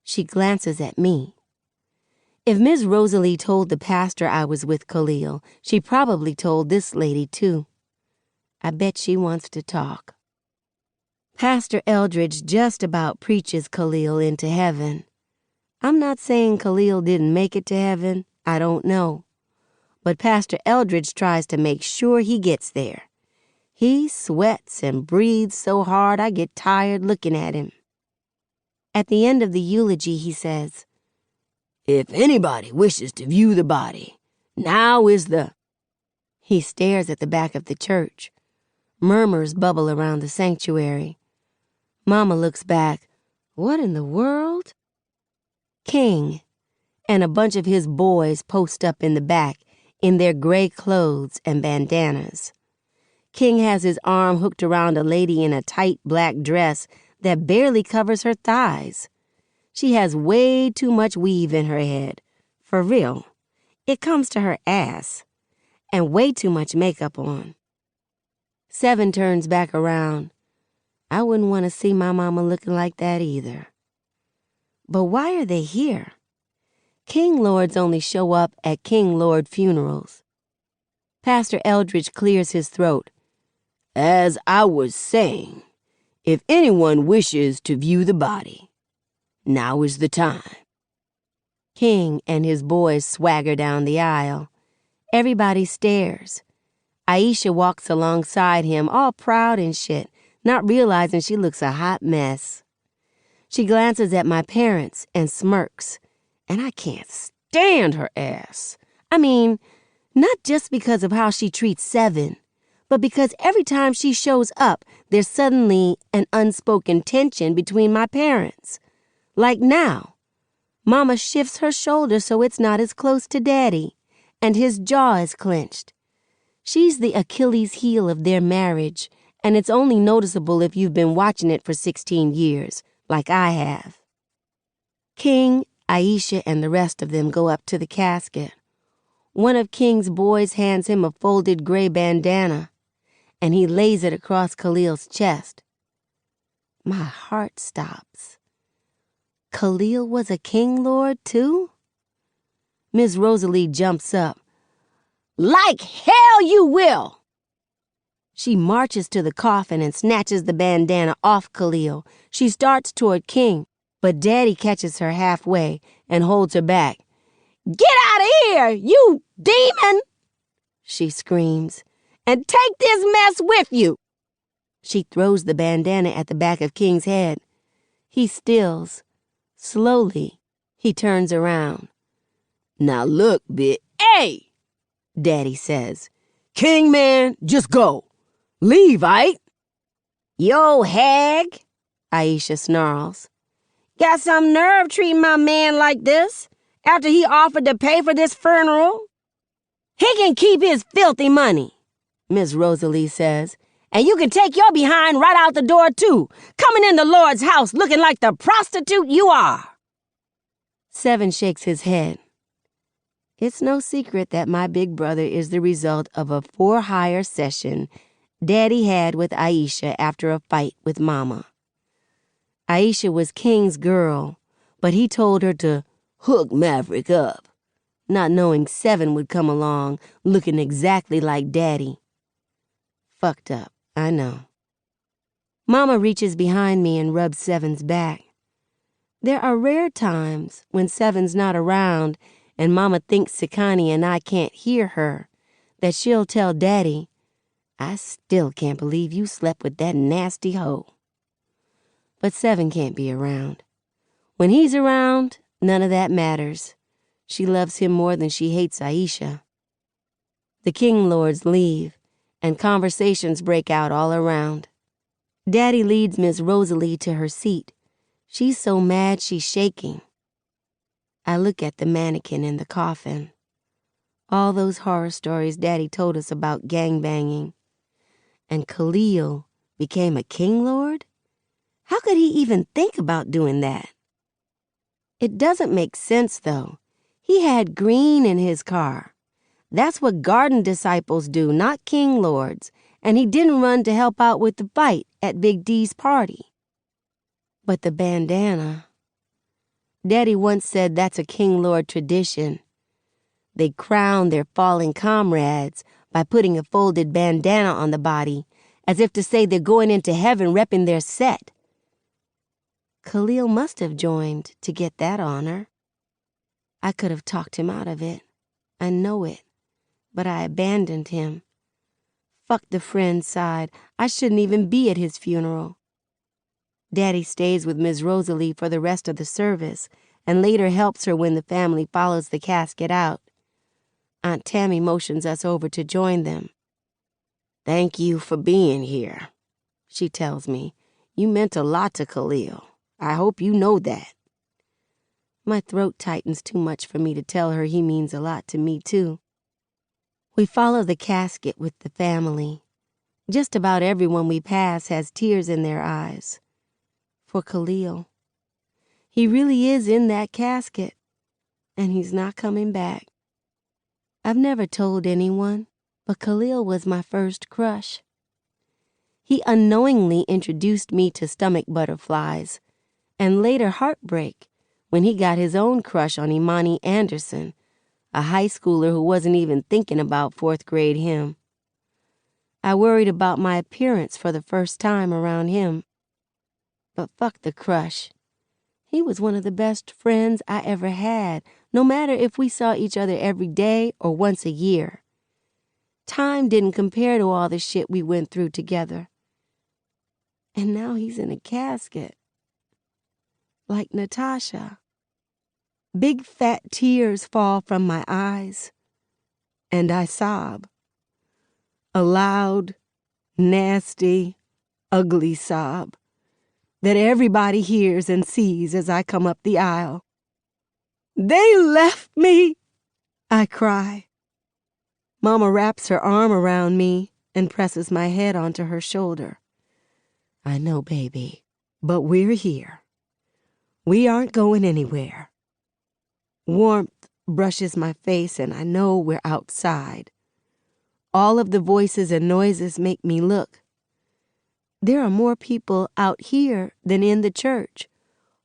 she glances at me. If Ms. Rosalie told the pastor I was with Khalil, she probably told this lady too. I bet she wants to talk. Pastor Eldridge just about preaches Khalil into heaven. I'm not saying Khalil didn't make it to heaven. I don't know. But Pastor Eldridge tries to make sure he gets there. He sweats and breathes so hard I get tired looking at him. At the end of the eulogy, he says, "If anybody wishes to view the body, now is the..." He stares at the back of the church. Murmurs bubble around the sanctuary. Mama looks back. What in the world? King and a bunch of his boys post up in the back in their gray clothes and bandanas. King has his arm hooked around a lady in a tight black dress that barely covers her thighs. She has way too much weave in her head. For real. It comes to her ass. And way too much makeup on. Seven turns back around. I wouldn't want to see my mama looking like that either. But why are they here? King Lords only show up at King Lord funerals. Pastor Eldridge clears his throat. "As I was saying, if anyone wishes to view the body, now is the time." King and his boys swagger down the aisle. Everybody stares. Aisha walks alongside him, all proud and shit, not realizing she looks a hot mess. She glances at my parents and smirks, and I can't stand her ass. I mean, not just because of how she treats Seven, but because every time she shows up, there's suddenly an unspoken tension between my parents. Like now, Mama shifts her shoulder so it's not as close to Daddy, and his jaw is clenched. She's the Achilles heel of their marriage, and it's only noticeable if you've been watching it for 16 years, like I have. King, Aisha, and the rest of them go up to the casket. One of King's boys hands him a folded gray bandana, and he lays it across Khalil's chest. My heart stops. Khalil was a King Lord, too? Ms. Rosalie jumps up. Like hell you will! She marches to the coffin and snatches the bandana off Khalil. She starts toward King, but Daddy catches her halfway and holds her back. Get out of here, you demon! She screams. And take this mess with you! She throws the bandana at the back of King's head. He stills. Slowly, he turns around. Now look, hey! Daddy says. King, man, just go. Leave, aight? Yo, hag, Aisha snarls. Got some nerve treating my man like this after he offered to pay for this funeral? He can keep his filthy money, Miss Rosalie says. And you can take your behind right out the door, too, coming in the Lord's house looking like the prostitute you are. Seven shakes his head. It's no secret that my big brother is the result of a for-hire session Daddy had with Aisha after a fight with Mama. Aisha was King's girl, but he told her to hook Maverick up, not knowing Seven would come along looking exactly like Daddy. Fucked up, I know. Mama reaches behind me and rubs Seven's back. There are rare times when Seven's not around and Mama thinks Sekani and I can't hear her, that she'll tell Daddy, I still can't believe you slept with that nasty hoe. But Seven can't be around. When he's around, none of that matters. She loves him more than she hates Aisha. The King Lords leave, and conversations break out all around. Daddy leads Miss Rosalie to her seat. She's so mad she's shaking. I look at the mannequin in the coffin. All those horror stories Daddy told us about gangbanging. And Khalil became a King Lord? How could he even think about doing that? It doesn't make sense, though. He had green in his car. That's what garden disciples do, not King Lords, and he didn't run to help out with the fight at Big D's party. But the bandana... Daddy once said that's a King Lord tradition. They crown their fallen comrades by putting a folded bandana on the body, as if to say they're going into heaven repping their set. Khalil must have joined to get that honor. I could have talked him out of it. I know it. But I abandoned him. Fuck the friend side. I shouldn't even be at his funeral. Daddy stays with Ms. Rosalie for the rest of the service and later helps her when the family follows the casket out. Aunt Tammy motions us over to join them. Thank you for being here, she tells me. You meant a lot to Khalil. I hope you know that. My throat tightens too much for me to tell her he means a lot to me, too. We follow the casket with the family. Just about everyone we pass has tears in their eyes. For Khalil. He really is in that casket, and he's not coming back. I've never told anyone, but Khalil was my first crush. He unknowingly introduced me to stomach butterflies, and later heartbreak when he got his own crush on Imani Anderson, a high schooler who wasn't even thinking about fourth grade him. I worried about my appearance for the first time around him. But fuck the crush. He was one of the best friends I ever had, no matter if we saw each other every day or once a year. Time didn't compare to all the shit we went through together. And now he's in a casket. Like Natasha. Big fat tears fall from my eyes, and I sob. A loud, nasty, ugly sob that everybody hears and sees as I come up the aisle. They left me, I cry. Mama wraps her arm around me and presses my head onto her shoulder. I know, baby, but we're here. We aren't going anywhere. Warmth brushes my face and I know we're outside. All of the voices and noises make me look. There are more people out here than in the church,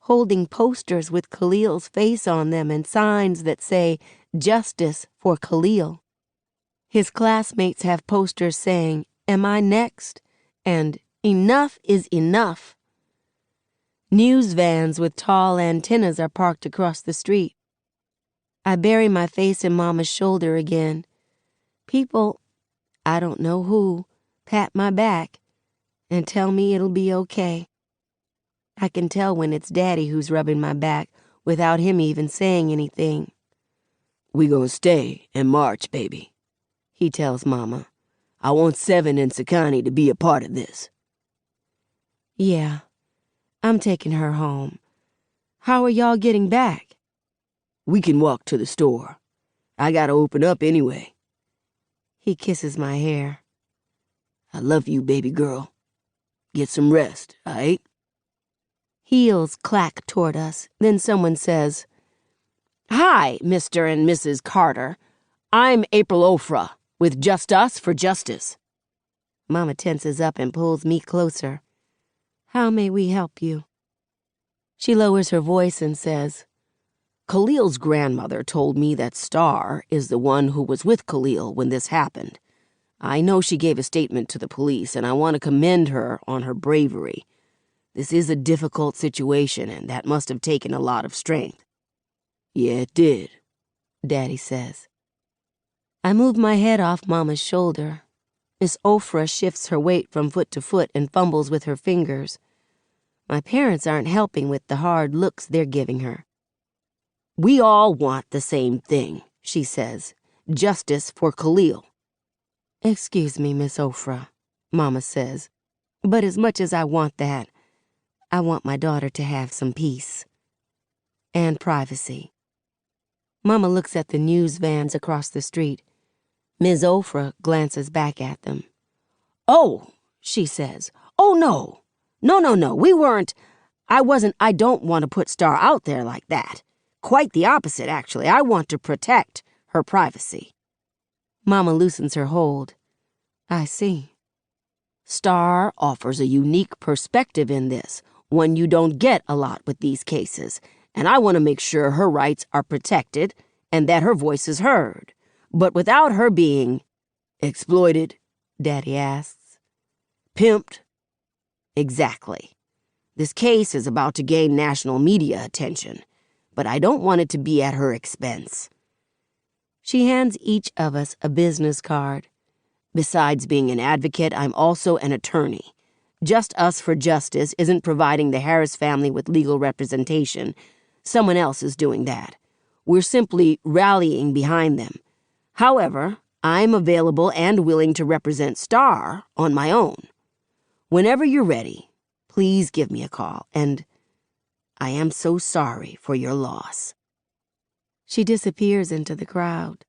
holding posters with Khalil's face on them and signs that say, Justice for Khalil. His classmates have posters saying, "Am I next?" and "Enough is enough." News vans with tall antennas are parked across the street. I bury my face in Mama's shoulder again. People, I don't know who, pat my back and tell me it'll be okay. I can tell when it's Daddy who's rubbing my back without him even saying anything. "We gonna stay and march, baby," he tells Mama. "I want Seven and Sakani to be a part of this." Yeah, I'm taking her home. How are y'all getting back? "We can walk to the store. I gotta open up anyway." He kisses my hair. "I love you, baby girl. Get some rest, aight?" Heels clack toward us. Then someone says, "Hi, Mr. and Mrs. Carter. I'm April Ofra with Just Us for Justice." Mama tenses up and pulls me closer. "How may we help you?" She lowers her voice and says, "Khalil's grandmother told me that Star is the one who was with Khalil when this happened. I know she gave a statement to the police, and I want to commend her on her bravery. This is a difficult situation, and that must have taken a lot of strength." "Yeah, it did," Daddy says. I move my head off Mama's shoulder. Miss Ofra shifts her weight from foot to foot and fumbles with her fingers. My parents aren't helping with the hard looks they're giving her. "We all want the same thing," she says. "Justice for Khalil." "Excuse me, Miss Ofra," Mama says, "but as much as I want that, I want my daughter to have some peace and privacy." Mama looks at the news vans across the street. Ms. Ofra glances back at them. "Oh," she says. "Oh, no. No, we weren't. I don't want to put Star out there like that. Quite the opposite, actually. I want to protect her privacy." Mama loosens her hold. "I see." "Star offers a unique perspective in this, one you don't get a lot with these cases, and I want to make sure her rights are protected and that her voice is heard. But without her being exploited," Daddy asks. "Pimped?" "Exactly. This case is about to gain national media attention, but I don't want it to be at her expense." She hands each of us a business card. "Besides being an advocate, I'm also an attorney. Just Us for Justice isn't providing the Harris family with legal representation. Someone else is doing that. We're simply rallying behind them. However, I'm available and willing to represent Star on my own. Whenever you're ready, please give me a call, and I am so sorry for your loss." She disappears into the crowd.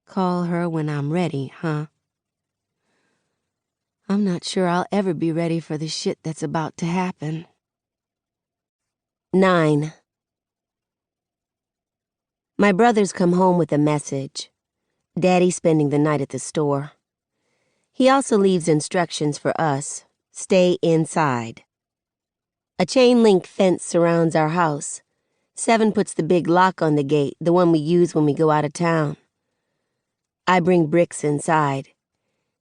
Call her when I'm ready, huh? I'm not sure I'll ever be ready for the shit that's about to happen. 9. My brothers come home with a message. Daddy spending the night at the store. He also leaves instructions for us. Stay inside. A chain-link fence surrounds our house. Seven puts the big lock on the gate, the one we use when we go out of town. I bring Bricks inside.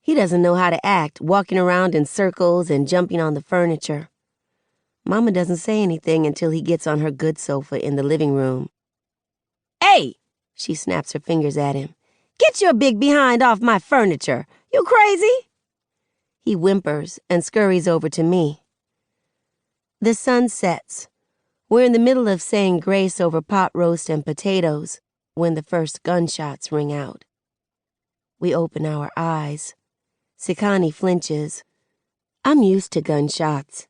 He doesn't know how to act, walking around in circles and jumping on the furniture. Mama doesn't say anything until he gets on her good sofa in the living room. "Hey!" she snaps her fingers at him. "Get your big behind off my furniture. You crazy?" He whimpers and scurries over to me. The sun sets. We're in the middle of saying grace over pot roast and potatoes when the first gunshots ring out. We open our eyes. Sakani flinches. I'm used to gunshots,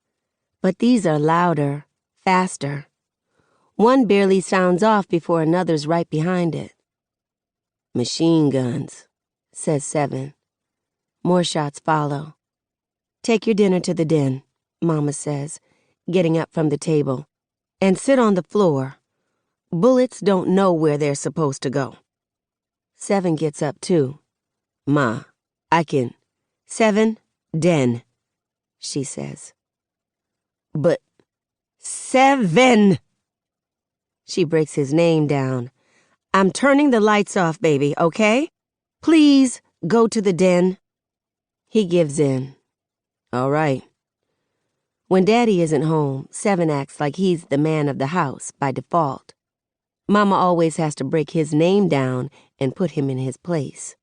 but these are louder, faster. One barely sounds off before another's right behind it. "Machine guns," says Seven. More shots follow. "Take your dinner to the den," Mama says, getting up from the table. "And sit on the floor. Bullets don't know where they're supposed to go." Seven gets up too. "Ma, I can." "Seven, den," she says. "But Seven! She breaks his name down. "I'm turning the lights off, baby, okay?" Please go to the den. He gives in. All right. When Daddy isn't home, Seven acts like he's the man of the house by default. Mama always has to break his name down and put him in his place.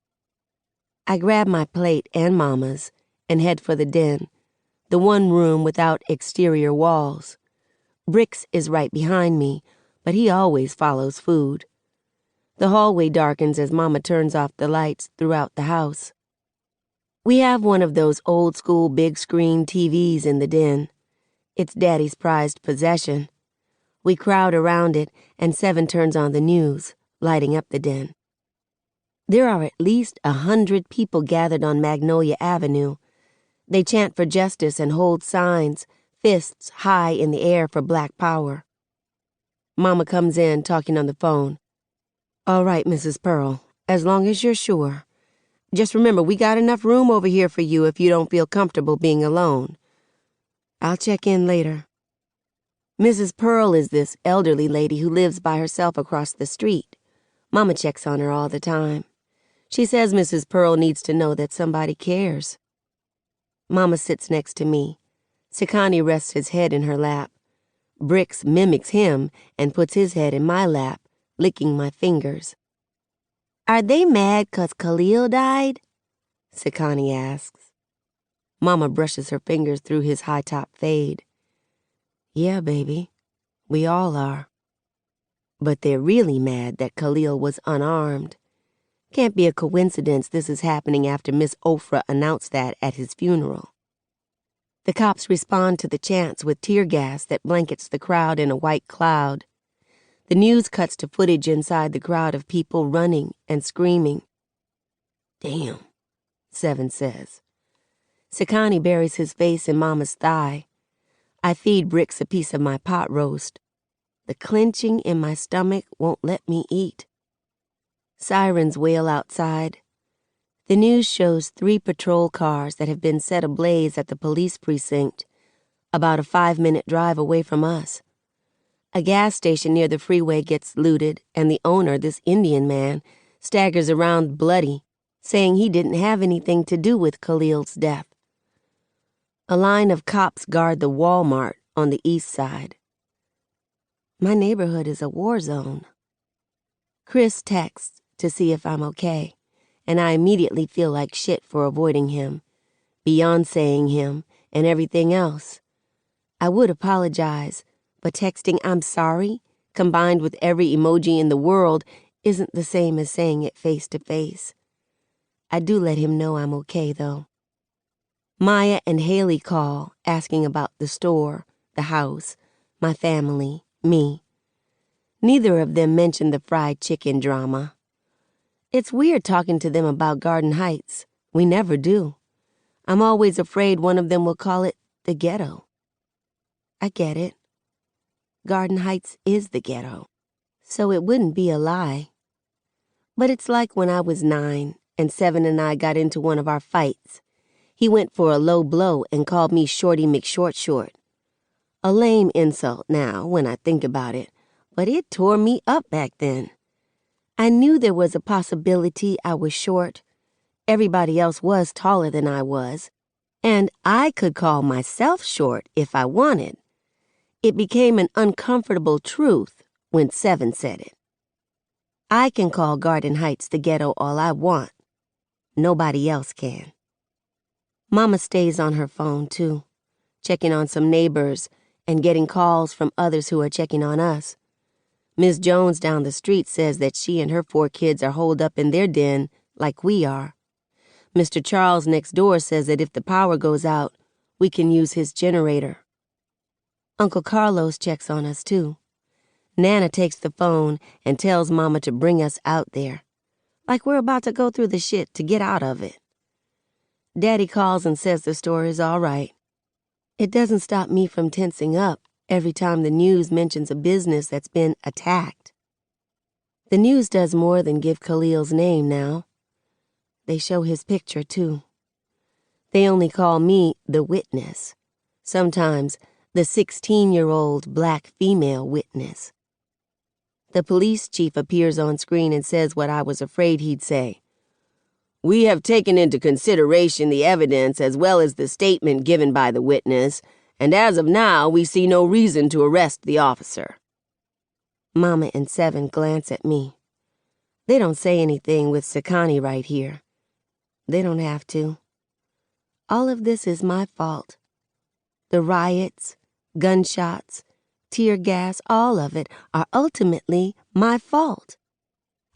I grab my plate and Mama's and head for the den, the one room without exterior walls. Bricks is right behind me, but he always follows food. The hallway darkens as Mama turns off the lights throughout the house. We have one of those old-school big-screen TVs in the den. It's Daddy's prized possession. We crowd around it, and Seven turns on the news, lighting up the den. There are at least 100 people gathered on Magnolia Avenue. They chant for justice and hold signs, fists high in the air for Black Power. Mama comes in, talking on the phone. All right, Mrs. Pearl, as long as you're sure. Just remember, we got enough room over here for you if you don't feel comfortable being alone. I'll check in later. Mrs. Pearl is this elderly lady who lives by herself across the street. Mama checks on her all the time. She says Mrs. Pearl needs to know that somebody cares. Mama sits next to me. Sekani rests his head in her lap. Bricks mimics him and puts his head in my lap, licking my fingers. Are they mad 'cause Khalil died? Sekani asks. Mama brushes her fingers through his high-top fade. Yeah, baby, we all are. But they're really mad that Khalil was unarmed. Can't be a coincidence this is happening after Miss Ofra announced that at his funeral. The cops respond to the chants with tear gas that blankets the crowd in a white cloud. The news cuts to footage inside the crowd of people running and screaming. Damn, Seven says. Sekani buries his face in Mama's thigh. I feed Bricks a piece of my pot roast. The clenching in my stomach won't let me eat. Sirens wail outside. The news shows 3 patrol cars that have been set ablaze at the police precinct, about a 5-minute drive away from us. A gas station near the freeway gets looted, and the owner, this Indian man, staggers around bloody, saying he didn't have anything to do with Khalil's death. A line of cops guard the Walmart on the east side. My neighborhood is a war zone. Chris texts to see if I'm okay, and I immediately feel like shit for avoiding him, Beyoncéing him, and everything else. I would apologize, but texting I'm sorry, combined with every emoji in the world, isn't the same as saying it face to face. I do let him know I'm okay, though. Maya and Haley call, asking about the store, the house, my family, me. Neither of them mention the fried chicken drama. It's weird talking to them about Garden Heights. We never do. I'm always afraid one of them will call it the ghetto. I get it. Garden Heights is the ghetto, so it wouldn't be a lie. But it's like when I was 9 and Seven and I got into one of our fights. He went for a low blow and called me Shorty McShort. A lame insult now, when I think about it, but it tore me up back then. I knew there was a possibility I was short. Everybody else was taller than I was, and I could call myself short if I wanted. It became an uncomfortable truth when Seven said it. I can call Garden Heights the ghetto all I want. Nobody else can. Mama stays on her phone, too, checking on some neighbors and getting calls from others who are checking on us. Miss Jones down the street says that she and her 4 kids are holed up in their den like we are. Mr. Charles next door says that if the power goes out, we can use his generator. Uncle Carlos checks on us, too. Nana takes the phone and tells Mama to bring us out there, like we're about to go through the shit to get out of it. Daddy calls and says the store is all right. It doesn't stop me from tensing up every time the news mentions a business that's been attacked. The news does more than give Khalil's name now. They show his picture, too. They only call me the witness, sometimes the 16-year-old black female witness. The police chief appears on screen and says what I was afraid he'd say. We have taken into consideration the evidence as well as the statement given by the witness, and as of now, we see no reason to arrest the officer. Mama and Seven glance at me. They don't say anything with Sekani right here. They don't have to. All of this is my fault. The riots, gunshots, tear gas, all of it are ultimately my fault.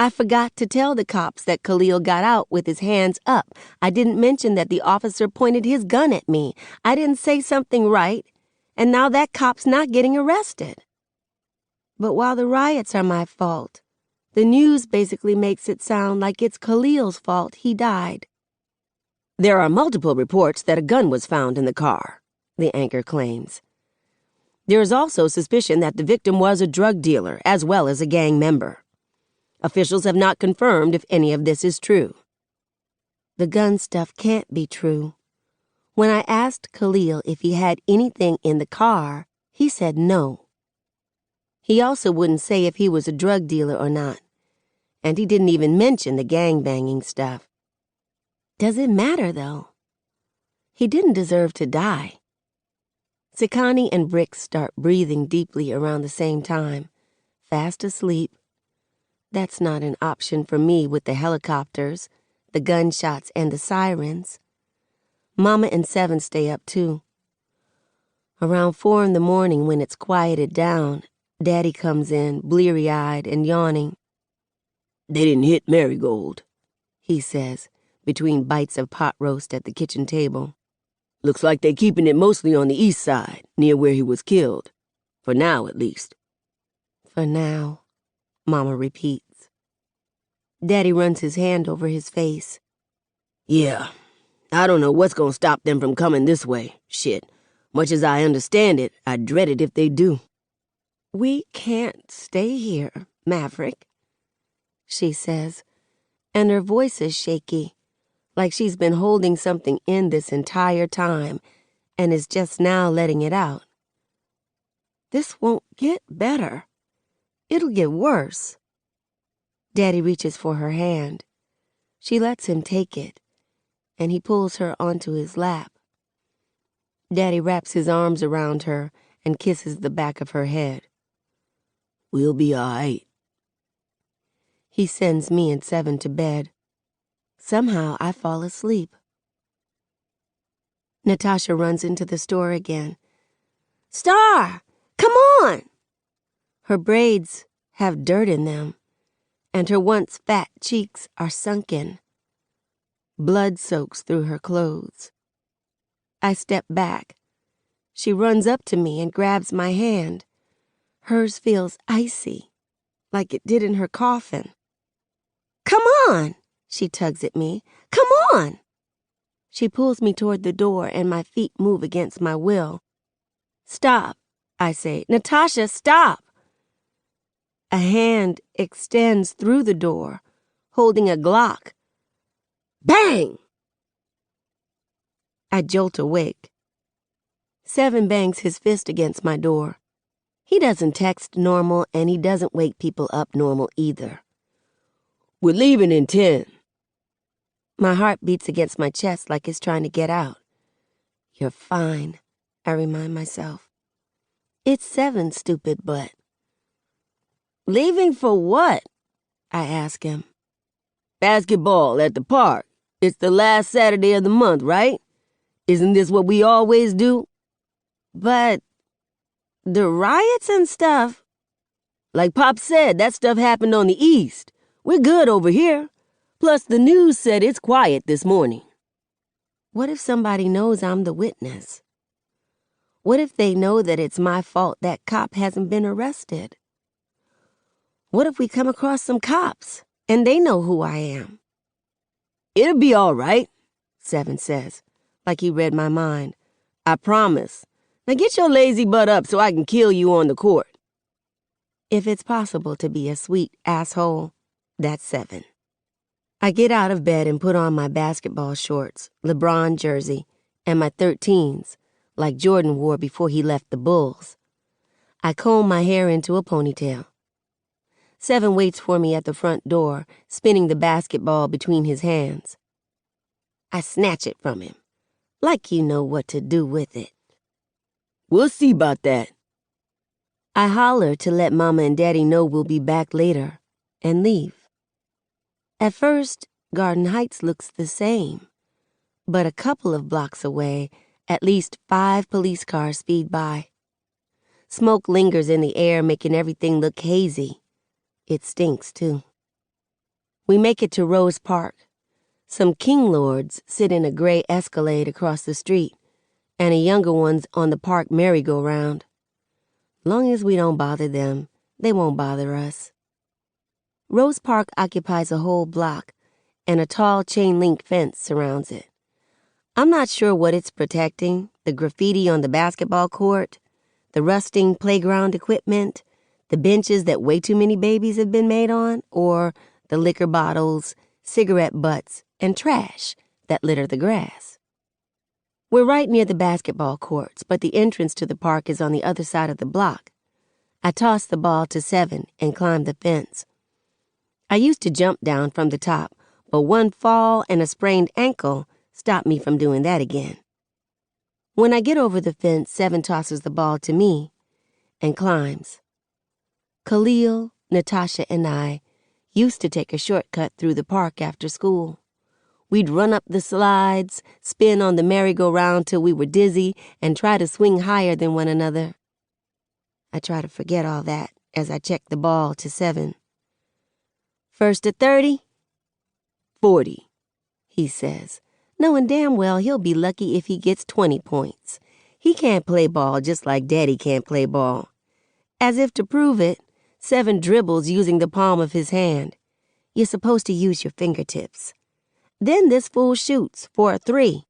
I forgot to tell the cops that Khalil got out with his hands up. I didn't mention that the officer pointed his gun at me. I didn't say something right, and now that cop's not getting arrested. But while the riots are my fault, the news basically makes it sound like it's Khalil's fault he died. There are multiple reports that a gun was found in the car, the anchor claims. There is also suspicion that the victim was a drug dealer as well as a gang member. Officials have not confirmed if any of this is true. The gun stuff can't be true. When I asked Khalil if he had anything in the car, he said no. He also wouldn't say if he was a drug dealer or not, and he didn't even mention the gangbanging stuff. Does it matter, though? He didn't deserve to die. Sekani and Bricks start breathing deeply around the same time, fast asleep. That's not an option for me with the helicopters, the gunshots, and the sirens. Mama and Seven stay up, too. Around 4 in the morning, when it's quieted down, Daddy comes in, bleary-eyed and yawning. They didn't hit Marigold, he says, between bites of pot roast at the kitchen table. Looks like they're keeping it mostly on the east side, near where he was killed. For now, at least. For now, Mama repeats. Daddy runs his hand over his face. Yeah, I don't know what's gonna stop them from coming this way. Shit. Much as I understand it, I dread it if they do. We can't stay here, Maverick, she says, and her voice is shaky, like she's been holding something in this entire time and is just now letting it out. This won't get better. It'll get worse. Daddy reaches for her hand. She lets him take it, and he pulls her onto his lap. Daddy wraps his arms around her and kisses the back of her head. We'll be all right. He sends me and Seven to bed. Somehow I fall asleep. Natasha runs into the store again. Star, come on! Her braids have dirt in them, and her once fat cheeks are sunken. Blood soaks through her clothes. I step back. She runs up to me and grabs my hand. Hers feels icy, like it did in her coffin. Come on, she tugs at me. Come on! She pulls me toward the door and my feet move against my will. Stop, I say. Natasha, stop! A hand extends through the door, holding a Glock. Bang! I jolt awake. Seven bangs his fist against my door. He doesn't text normal, and he doesn't wake people up normal either. We're leaving in 10. My heart beats against my chest like it's trying to get out. You're fine, I remind myself. It's 7, stupid butt. Leaving for what? I ask him. Basketball at the park. It's the last Saturday of the month, right? Isn't this what we always do? But the riots and stuff. Like Pop said, that stuff happened on the east. We're good over here. Plus, the news said it's quiet this morning. What if somebody knows I'm the witness? What if they know that it's my fault that cop hasn't been arrested? What if we come across some cops and they know who I am? It'll be all right, Seven says, like he read my mind. I promise. Now get your lazy butt up so I can kill you on the court. If it's possible to be a sweet asshole, that's 7. I get out of bed and put on my basketball shorts, LeBron jersey, and my 13s, like Jordan wore before he left the Bulls. I comb my hair into a ponytail. 7 waits for me at the front door, spinning the basketball between his hands. I snatch it from him, like you know what to do with it. We'll see about that. I holler to let Mama and Daddy know we'll be back later and leave. At first, Garden Heights looks the same, but a couple of blocks away, at least 5 police cars speed by. Smoke lingers in the air, making everything look hazy. It stinks, too. We make it to Rose Park. Some king lords sit in a gray Escalade across the street, and a younger one's on the park merry-go-round. Long as we don't bother them, they won't bother us. Rose Park occupies a whole block, and a tall chain-link fence surrounds it. I'm not sure what it's protecting, the graffiti on the basketball court, the rusting playground equipment, the benches that way too many babies have been made on, or the liquor bottles, cigarette butts, and trash that litter the grass. We're right near the basketball courts, but the entrance to the park is on the other side of the block. I toss the ball to 7 and climb the fence. I used to jump down from the top, but one fall and a sprained ankle stopped me from doing that again. When I get over the fence, 7 tosses the ball to me and climbs. Khalil, Natasha, and I used to take a shortcut through the park after school. We'd run up the slides, spin on the merry-go-round till we were dizzy, and try to swing higher than one another. I try to forget all that as I check the ball to 7. First to 30? 40, he says, knowing damn well he'll be lucky if he gets 20 points. He can't play ball just like Daddy can't play ball. As if to prove it, 7 dribbles using the palm of his hand. You're supposed to use your fingertips. Then this fool shoots for a 3.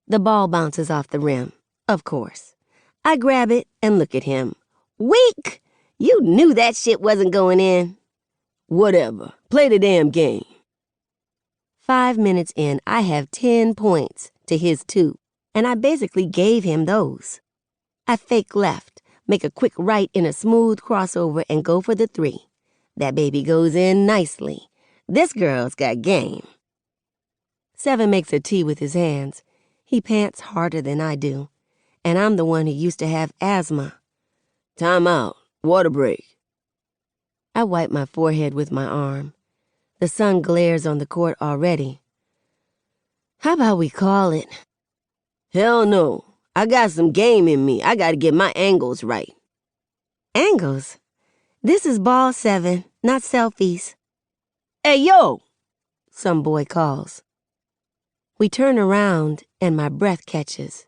The ball bounces off the rim, of course. I grab it and look at him. Weak! You knew that shit wasn't going in. Whatever. Play the damn game. 5 minutes in, I have 10 points to his 2, and I basically gave him those. I fake left, make a quick right in a smooth crossover, and go for the 3. That baby goes in nicely. This girl's got game. 7 makes a T with his hands. He pants harder than I do, and I'm the one who used to have asthma. Time out. Water break. I wipe my forehead with my arm. The sun glares on the court already. How about we call it? Hell no. I got some game in me. I gotta get my angles right. Angles? This is ball 7, not selfies. Hey, yo! Some boy calls. We turn around and my breath catches.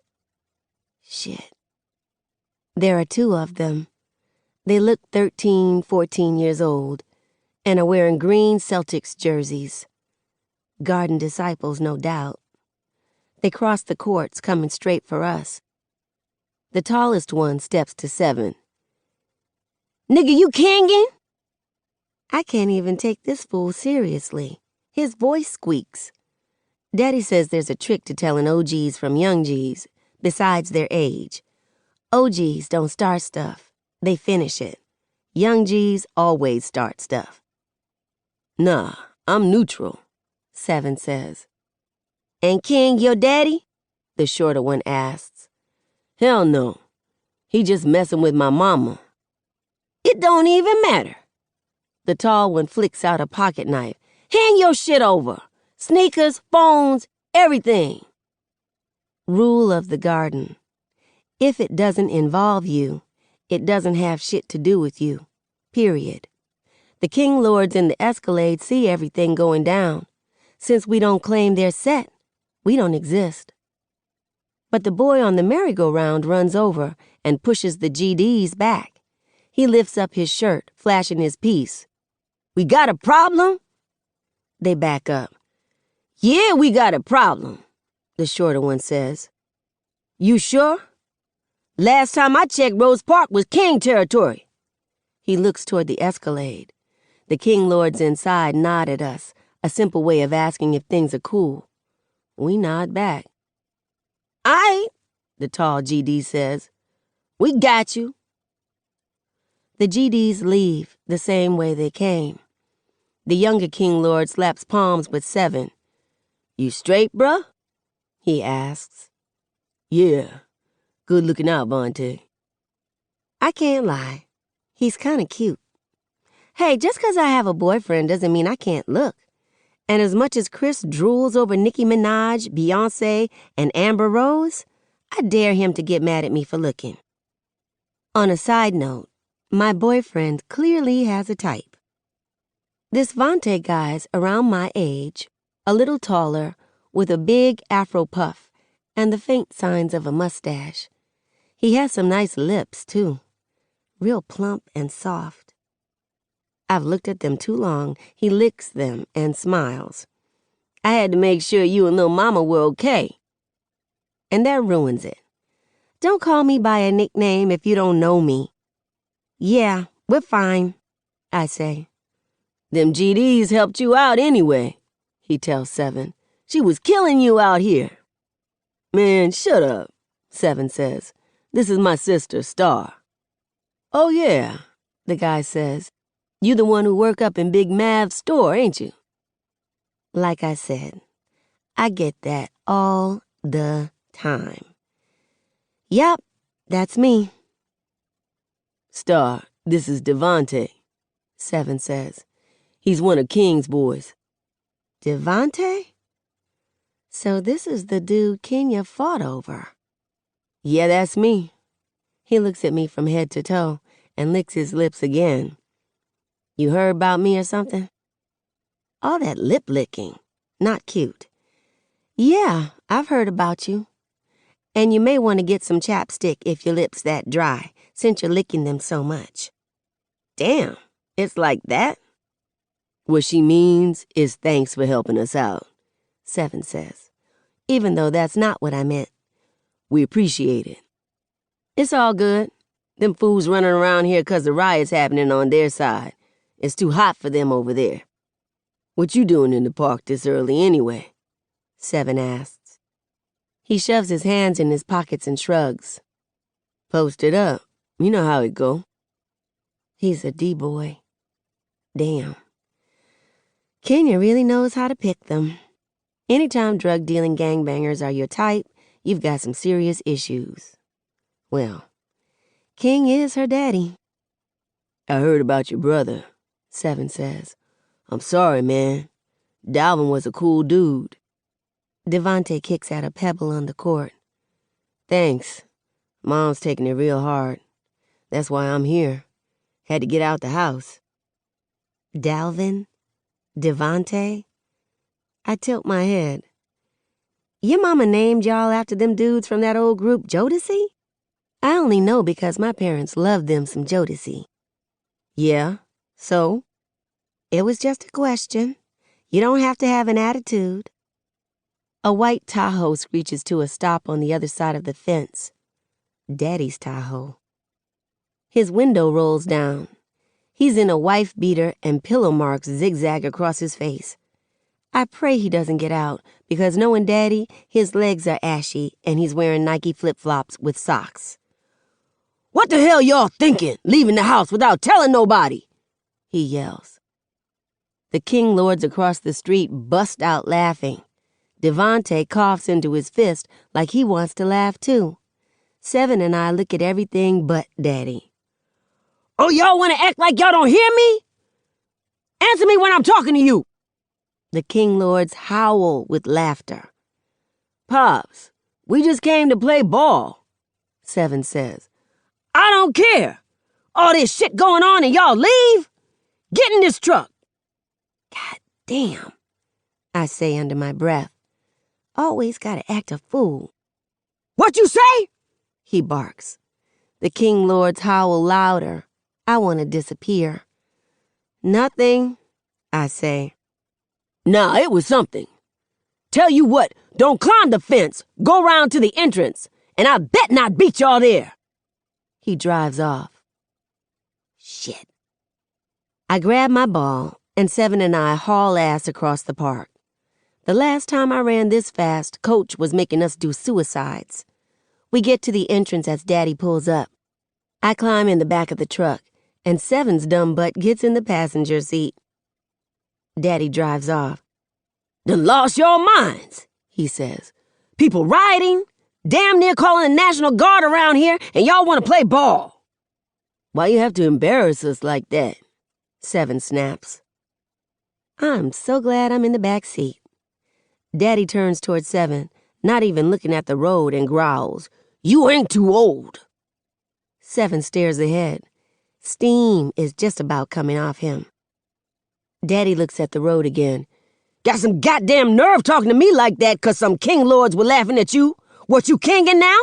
Shit. There are 2 of them. They look 13, 14 years old and are wearing green Celtics jerseys. Garden disciples, no doubt. They cross the courts, coming straight for us. The tallest one steps to 7. Nigga, you kingin'? I can't even take this fool seriously. His voice squeaks. Daddy says there's a trick to telling OGs from young Gs, besides their age. OGs don't start stuff. They finish it. Young Gs always start stuff. Nah, I'm neutral, 7 says. And King your daddy? The shorter one asks. Hell no. He just messing with my mama. It don't even matter. The tall one flicks out a pocket knife. Hand your shit over. Sneakers, phones, everything. Rule of the garden. If it doesn't involve you, it doesn't have shit to do with you. Period. The king lords in the Escalade see everything going down. Since we don't claim their set, we don't exist. But the boy on the merry-go-round runs over and pushes the GDs back. He lifts up his shirt, flashing his piece. We got a problem? They back up. Yeah, we got a problem, the shorter one says. You sure? Last time I checked, Rose Park was king territory. He looks toward the Escalade. The king lords inside nod at us, a simple way of asking if things are cool. We nod back. Aight, the tall GD says. We got you. The GDs leave the same way they came. The younger king lord slaps palms with 7. You straight, bruh? He asks. Yeah. Good looking out, Vontae. I can't lie. He's kind of cute. Hey, just 'cause I have a boyfriend doesn't mean I can't look. And as much as Chris drools over Nicki Minaj, Beyonce, and Amber Rose, I dare him to get mad at me for looking. On a side note, my boyfriend clearly has a type. This Vontae guy's around my age, a little taller, with a big afro puff and the faint signs of a mustache. He has some nice lips, too. Real plump and soft. I've looked at them too long. He licks them and smiles. I had to make sure you and Lil Mama were okay. And that ruins it. Don't call me by a nickname if you don't know me. Yeah, we're fine, I say. Them GDs helped you out anyway, he tells Seven. She was killing you out here. Man, shut up, Seven says. This is my sister, Star. Oh, yeah, the guy says. You the one who work up in Big Mav's store, ain't you? Like I said, I get that all the time. Yup, that's me. Star, this is Devontae, Seven says. He's one of King's boys. Devontae? So this is the dude Kenya fought over. Yeah, that's me. He looks at me from head to toe and licks his lips again. You heard about me or something? All that lip licking. Not cute. Yeah, I've heard about you. And you may want to get some chapstick if your lip's that dry, since you're licking them so much. Damn, it's like that? What she means is thanks for helping us out, Seven says, even though that's not what I meant. We appreciate it. It's all good. Them fools running around here 'cause the riot's happening on their side. It's too hot for them over there. What you doing in the park this early anyway? Seven asks. He shoves his hands in his pockets and shrugs. Posted up. You know how it go. He's a D-boy. Damn. Kenya really knows how to pick them. Anytime drug-dealing gangbangers are your type, you've got some serious issues. Well, King is her daddy. I heard about your brother, Seven says. I'm sorry, man. Dalvin was a cool dude. Devontae kicks at a pebble on the court. Thanks. Mom's taking it real hard. That's why I'm here. Had to get out the house. Dalvin? Devontae? I tilt my head. Your mama named y'all after them dudes from that old group Jodeci? I only know because my parents loved them some Jodeci. Yeah, so? It was just a question. You don't have to have an attitude. A white Tahoe screeches to a stop on the other side of the fence. Daddy's Tahoe. His window rolls down. He's in a wife beater and pillow marks zigzag across his face. I pray he doesn't get out because knowing Daddy, his legs are ashy and he's wearing Nike flip-flops with socks. What the hell y'all thinking, leaving the house without telling nobody? He yells. The King lords across the street bust out laughing. Devontae coughs into his fist like he wants to laugh too. Seven and I look at everything but Daddy. Oh, y'all want to act like y'all don't hear me? Answer me when I'm talking to you. The King lords howl with laughter. Pops, we just came to play ball, Seven says. I don't care. All this shit going on and y'all leave? Get in this truck. God damn, I say under my breath. Always gotta act a fool. What you say? He barks. The King lords howl louder. I want to disappear. Nothing, I say. Nah, it was something. Tell you what, don't climb the fence. Go round to the entrance, and I bet not beat y'all there. He drives off. Shit. I grab my ball, and Seven and I haul ass across the park. The last time I ran this fast, Coach was making us do suicides. We get to the entrance as Daddy pulls up. I climb in the back of the truck, and Seven's dumb butt gets in the passenger seat. Daddy drives off. Done lost your minds, he says. People rioting, damn near calling the National Guard around here, and y'all want to play ball. Why you have to embarrass us like that? Seven snaps. I'm so glad I'm in the back seat. Daddy turns toward Seven, not even looking at the road, and growls, You ain't too old. Seven stares ahead. Steam is just about coming off him. Daddy looks at the road again. Got some goddamn nerve talking to me like that 'cause some king lords were laughing at you. What, you kinging now?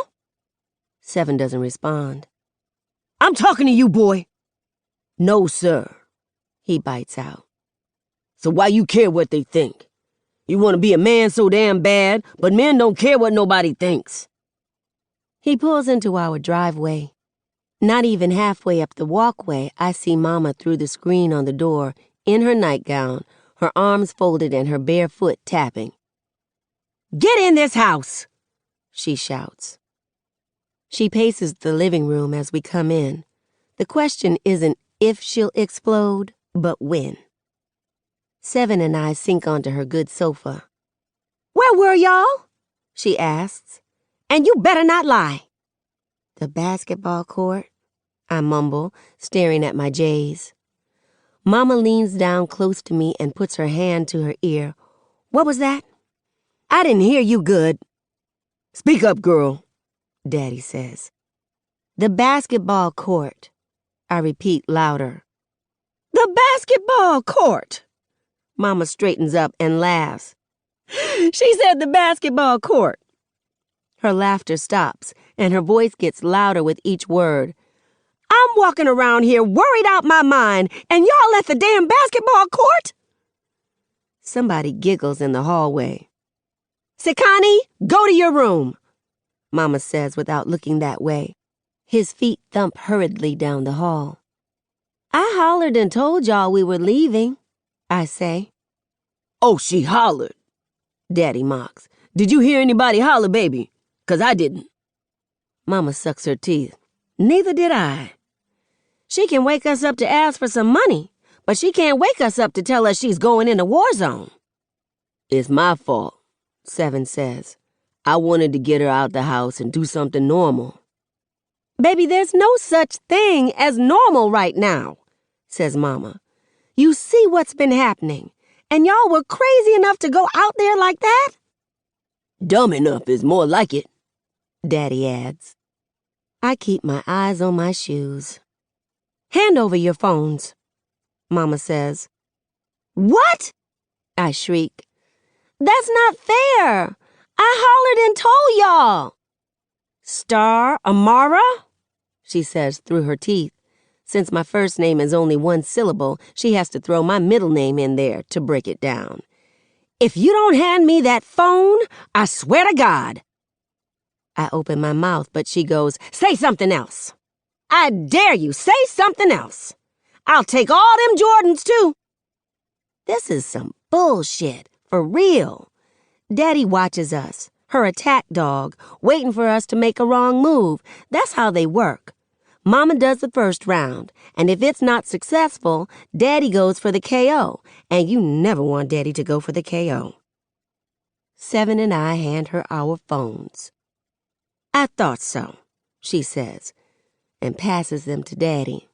Seven doesn't respond. I'm talking to you, boy. No, sir, he bites out. So why you care what they think? You want to be a man so damn bad, but men don't care what nobody thinks. He pulls into our driveway. Not even halfway up the walkway, I see Mama through the screen on the door, in her nightgown, her arms folded and her bare foot tapping. Get in this house, she shouts. She paces the living room as we come in. The question isn't if she'll explode, but when. Seven and I sink onto her good sofa. Where were y'all? She asks. And you better not lie. The basketball court, I mumble, staring at my J's. Mama leans down close to me and puts her hand to her ear. What was that? I didn't hear you good. Speak up, girl, Daddy says. The basketball court, I repeat louder. The basketball court. Mama straightens up and laughs. She said the basketball court. Her laughter stops, and her voice gets louder with each word. I'm walking around here worried out my mind, and y'all at the damn basketball court? Somebody giggles in the hallway. Sekani, go to your room, Mama says without looking that way. His feet thump hurriedly down the hall. I hollered and told y'all we were leaving, I say. Oh, she hollered, Daddy mocks. Did you hear anybody holler, baby? 'Cause I didn't. Mama sucks her teeth. Neither did I. She can wake us up to ask for some money, but she can't wake us up to tell us she's going in a war zone. It's my fault, Seven says. I wanted to get her out the house and do something normal. Baby, there's no such thing as normal right now, says Mama. You see what's been happening, and y'all were crazy enough to go out there like that? Dumb enough is more like it, Daddy adds. I keep my eyes on my shoes. Hand over your phones, Mama says. What? I shriek. That's not fair. I hollered and told y'all. Star Amara? She says through her teeth. Since my first name is only one syllable, she has to throw my middle name in there to break it down. If you don't hand me that phone, I swear to God. I open my mouth, but she goes, Say something else. I dare you, say something else. I'll take all them Jordans, too. This is some bullshit, for real. Daddy watches us, her attack dog, waiting for us to make a wrong move. That's how they work. Mama does the first round, and if it's not successful, Daddy goes for the KO, and you never want Daddy to go for the KO. Seven and I hand her our phones. I thought so, she says, and passes them to Daddy.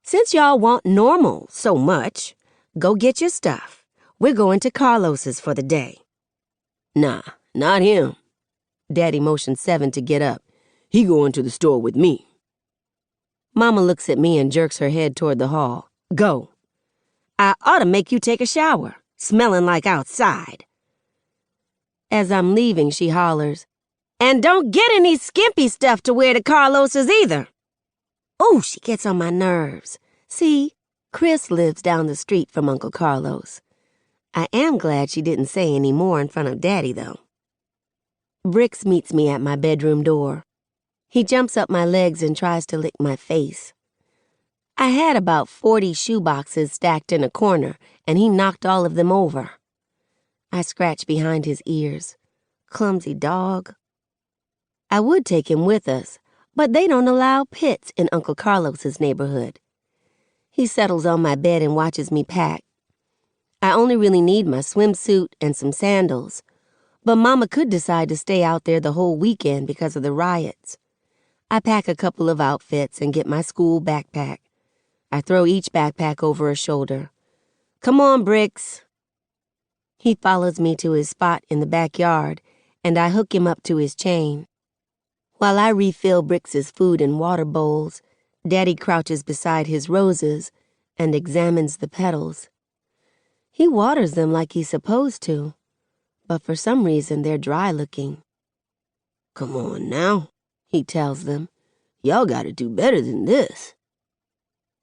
Since y'all want normal so much, go get your stuff. We're going to Carlos's for the day. Nah, not him. Daddy motions Seven to get up. He going to the store with me. Mama looks at me and jerks her head toward the hall. Go. I ought to make you take a shower, smelling like outside. As I'm leaving, she hollers, And don't get any skimpy stuff to wear to Carlos's either. Oh, she gets on my nerves. See, Chris lives down the street from Uncle Carlos. I am glad she didn't say any more in front of Daddy, though. Bricks meets me at my bedroom door. He jumps up my legs and tries to lick my face. I had about 40 shoeboxes stacked in a corner, and he knocked all of them over. I scratch behind his ears. Clumsy dog. I would take him with us, but they don't allow pets in Uncle Carlos's neighborhood. He settles on my bed and watches me pack. I only really need my swimsuit and some sandals, but Mama could decide to stay out there the whole weekend because of the riots. I pack a couple of outfits and get my school backpack. I throw each backpack over a shoulder. Come on, Bricks. He follows me to his spot in the backyard, and I hook him up to his chain. While I refill Bricks's food and water bowls, Daddy crouches beside his roses and examines the petals. He waters them like he's supposed to, but for some reason they're dry-looking. Come on now, he tells them. Y'all gotta do better than this.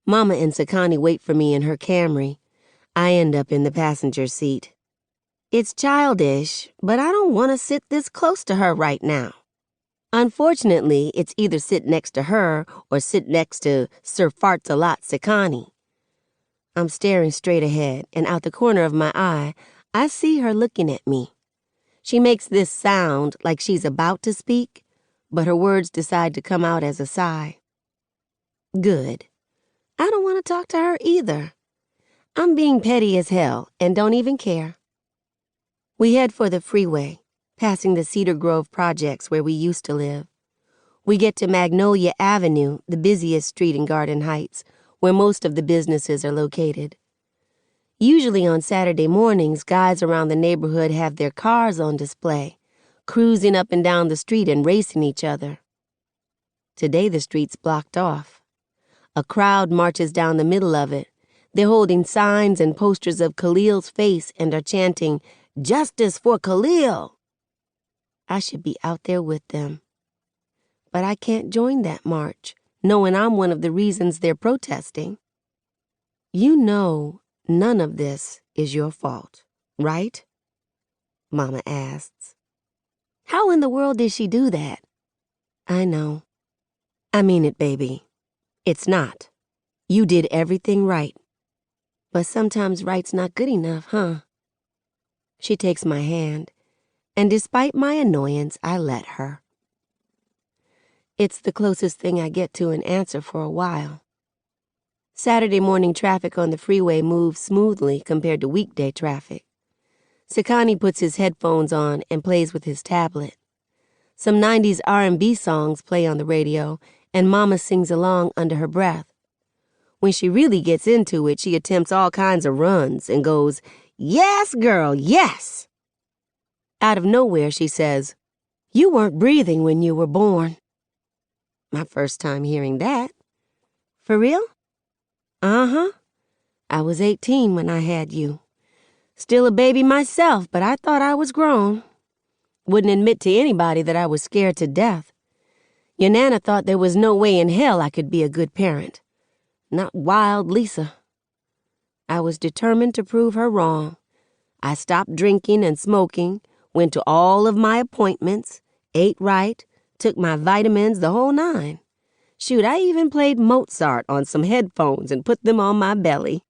Mama and Sakani wait for me in her Camry. I end up in the passenger seat. It's childish, but I don't want to sit this close to her right now. Unfortunately, it's either sit next to her or sit next to Sir Farts-a-Lot Sakani. I'm staring straight ahead, and out the corner of my eye, I see her looking at me. She makes this sound like she's about to speak, but her words decide to come out as a sigh. Good. I don't want to talk to her either. I'm being petty as hell and don't even care. We head for the freeway, passing the Cedar Grove projects where we used to live. We get to Magnolia Avenue, the busiest street in Garden Heights, where most of the businesses are located. Usually on Saturday mornings, guys around the neighborhood have their cars on display, cruising up and down the street and racing each other. Today the street's blocked off. A crowd marches down the middle of it. They're holding signs and posters of Khalil's face and are chanting, "Justice for Khalil!" I should be out there with them. But I can't join that march, knowing I'm one of the reasons they're protesting. You know none of this is your fault, right? Mama asks. How in the world did she do that? I know. I mean it, baby. It's not. You did everything right. But sometimes right's not good enough, huh? She takes my hand, and despite my annoyance, I let her. It's the closest thing I get to an answer for a while. Saturday morning traffic on the freeway moves smoothly compared to weekday traffic. Sakani puts his headphones on and plays with his tablet. Some 90s R&B songs play on the radio, and Mama sings along under her breath. When she really gets into it, she attempts all kinds of runs and goes, "Yes, girl, yes!" Out of nowhere, she says, "You weren't breathing when you were born." My first time hearing that. For real? Uh-huh. I was 18 when I had you. Still a baby myself, but I thought I was grown. Wouldn't admit to anybody that I was scared to death. Your Nana thought there was no way in hell I could be a good parent. Not wild Lisa. I was determined to prove her wrong. I stopped drinking and smoking, went to all of my appointments, ate right, took my vitamins, the whole nine. Shoot, I even played Mozart on some headphones and put them on my belly.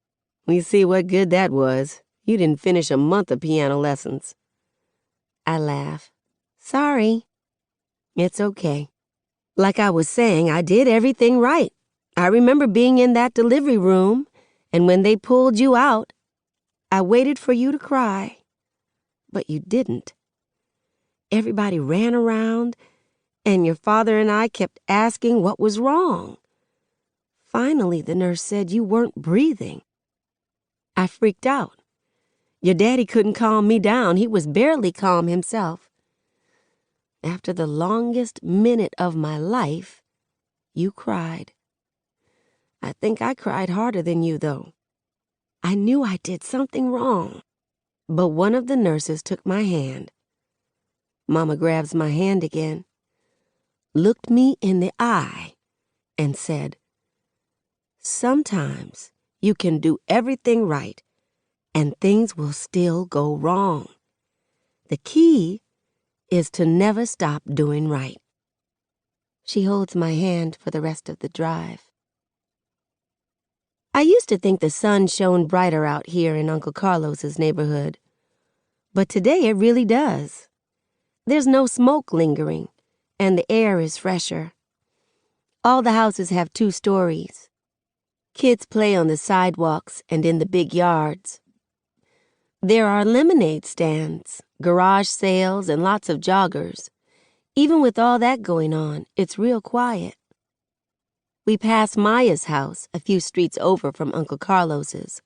We see what good that was. You didn't finish a month of piano lessons. I laugh. Sorry. It's okay. Like I was saying, I did everything right. I remember being in that delivery room, and when they pulled you out, I waited for you to cry. But you didn't. Everybody ran around, and your father and I kept asking what was wrong. Finally, the nurse said you weren't breathing. I freaked out. Your daddy couldn't calm me down. He was barely calm himself. After the longest minute of my life, you cried. I think I cried harder than you, though. I knew I did something wrong. But one of the nurses took my hand. Mama grabs my hand again, looked me in the eye, and said, "Sometimes you can do everything right, and things will still go wrong. The key is to never stop doing right." She holds my hand for the rest of the drive. I used to think the sun shone brighter out here in Uncle Carlos's neighborhood, but today it really does. There's no smoke lingering, and the air is fresher. All the houses have 2 stories. Kids play on the sidewalks and in the big yards. There are lemonade stands, garage sales, and lots of joggers. Even with all that going on, it's real quiet. We pass Maya's house a few streets over from Uncle Carlos's.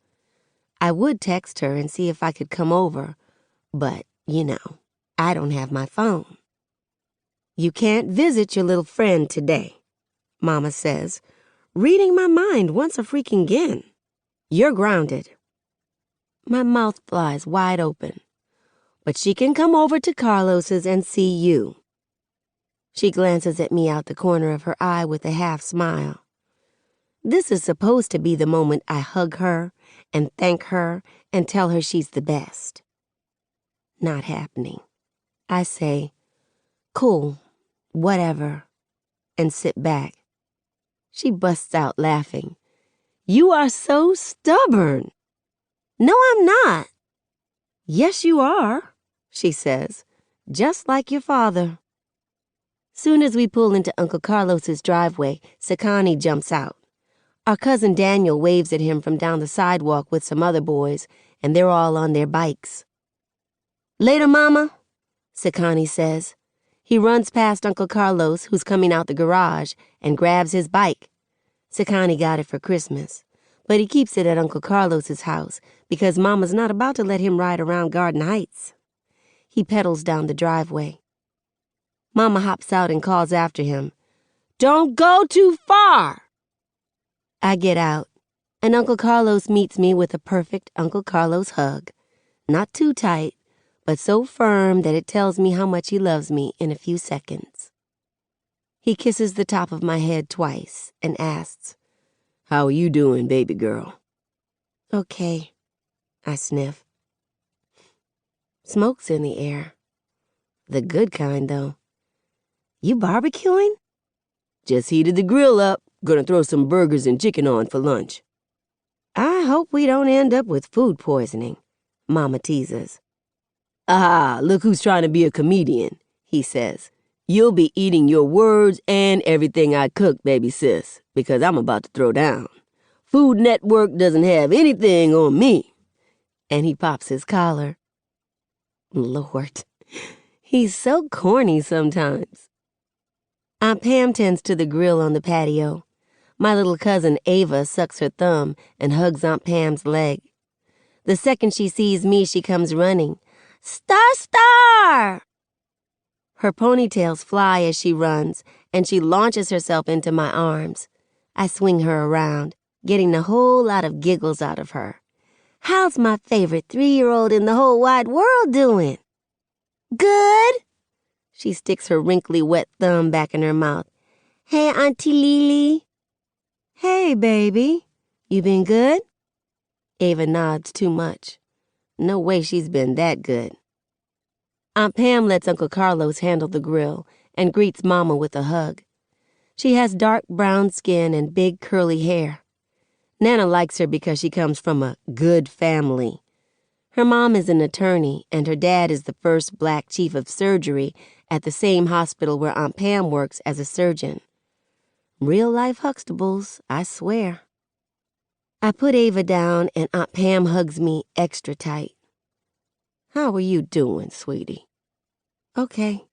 I would text her and see if I could come over, but, I don't have my phone. You can't visit your little friend today, Mama says, reading my mind once a freaking again. You're grounded. My mouth flies wide open. But she can come over to Carlos's and see you. She glances at me out the corner of her eye with a half smile. This is supposed to be the moment I hug her and thank her and tell her she's the best. Not happening. I say, cool, whatever, and sit back. She busts out laughing. You are so stubborn. No, I'm not. Yes, you are, she says, just like your father. Soon as we pull into Uncle Carlos's driveway, Sakani jumps out. Our cousin Daniel waves at him from down the sidewalk with some other boys, and they're all on their bikes. Later, Mama, Sakani says. He runs past Uncle Carlos, who's coming out the garage, and grabs his bike. Sakani got it for Christmas, but he keeps it at Uncle Carlos's house because Mama's not about to let him ride around Garden Heights. He pedals down the driveway. Mama hops out and calls after him, Don't go too far! I get out, and Uncle Carlos meets me with a perfect Uncle Carlos hug. Not too tight, but so firm that it tells me how much he loves me in a few seconds. He kisses the top of my head twice and asks, How are you doing, baby girl? Okay, I sniff. Smoke's in the air. The good kind, though. You barbecuing? Just heated the grill up. Gonna throw some burgers and chicken on for lunch. I hope we don't end up with food poisoning, Mama teases. Ah, look who's trying to be a comedian, he says. You'll be eating your words and everything I cook, baby sis, because I'm about to throw down. Food Network doesn't have anything on me. And he pops his collar. Lord, he's so corny sometimes. Aunt Pam tends to the grill on the patio. My little cousin Ava sucks her thumb and hugs Aunt Pam's leg. The second she sees me, she comes running. Star, Star! Her ponytails fly as she runs, and she launches herself into my arms. I swing her around, getting a whole lot of giggles out of her. How's my favorite 3-year-old in the whole wide world doing? Good. She sticks her wrinkly, wet thumb back in her mouth. Hey, Auntie Lily. Hey, baby. You been good? Ava nods too much. No way she's been that good. Aunt Pam lets Uncle Carlos handle the grill and greets Mama with a hug. She has dark brown skin and big curly hair. Nana likes her because she comes from a good family. Her mom is an attorney, and her dad is the first black chief of surgery at the same hospital where Aunt Pam works as a surgeon. Real-life Huxtables, I swear. I put Ava down, and Aunt Pam hugs me extra tight. How are you doing, sweetie? Okay.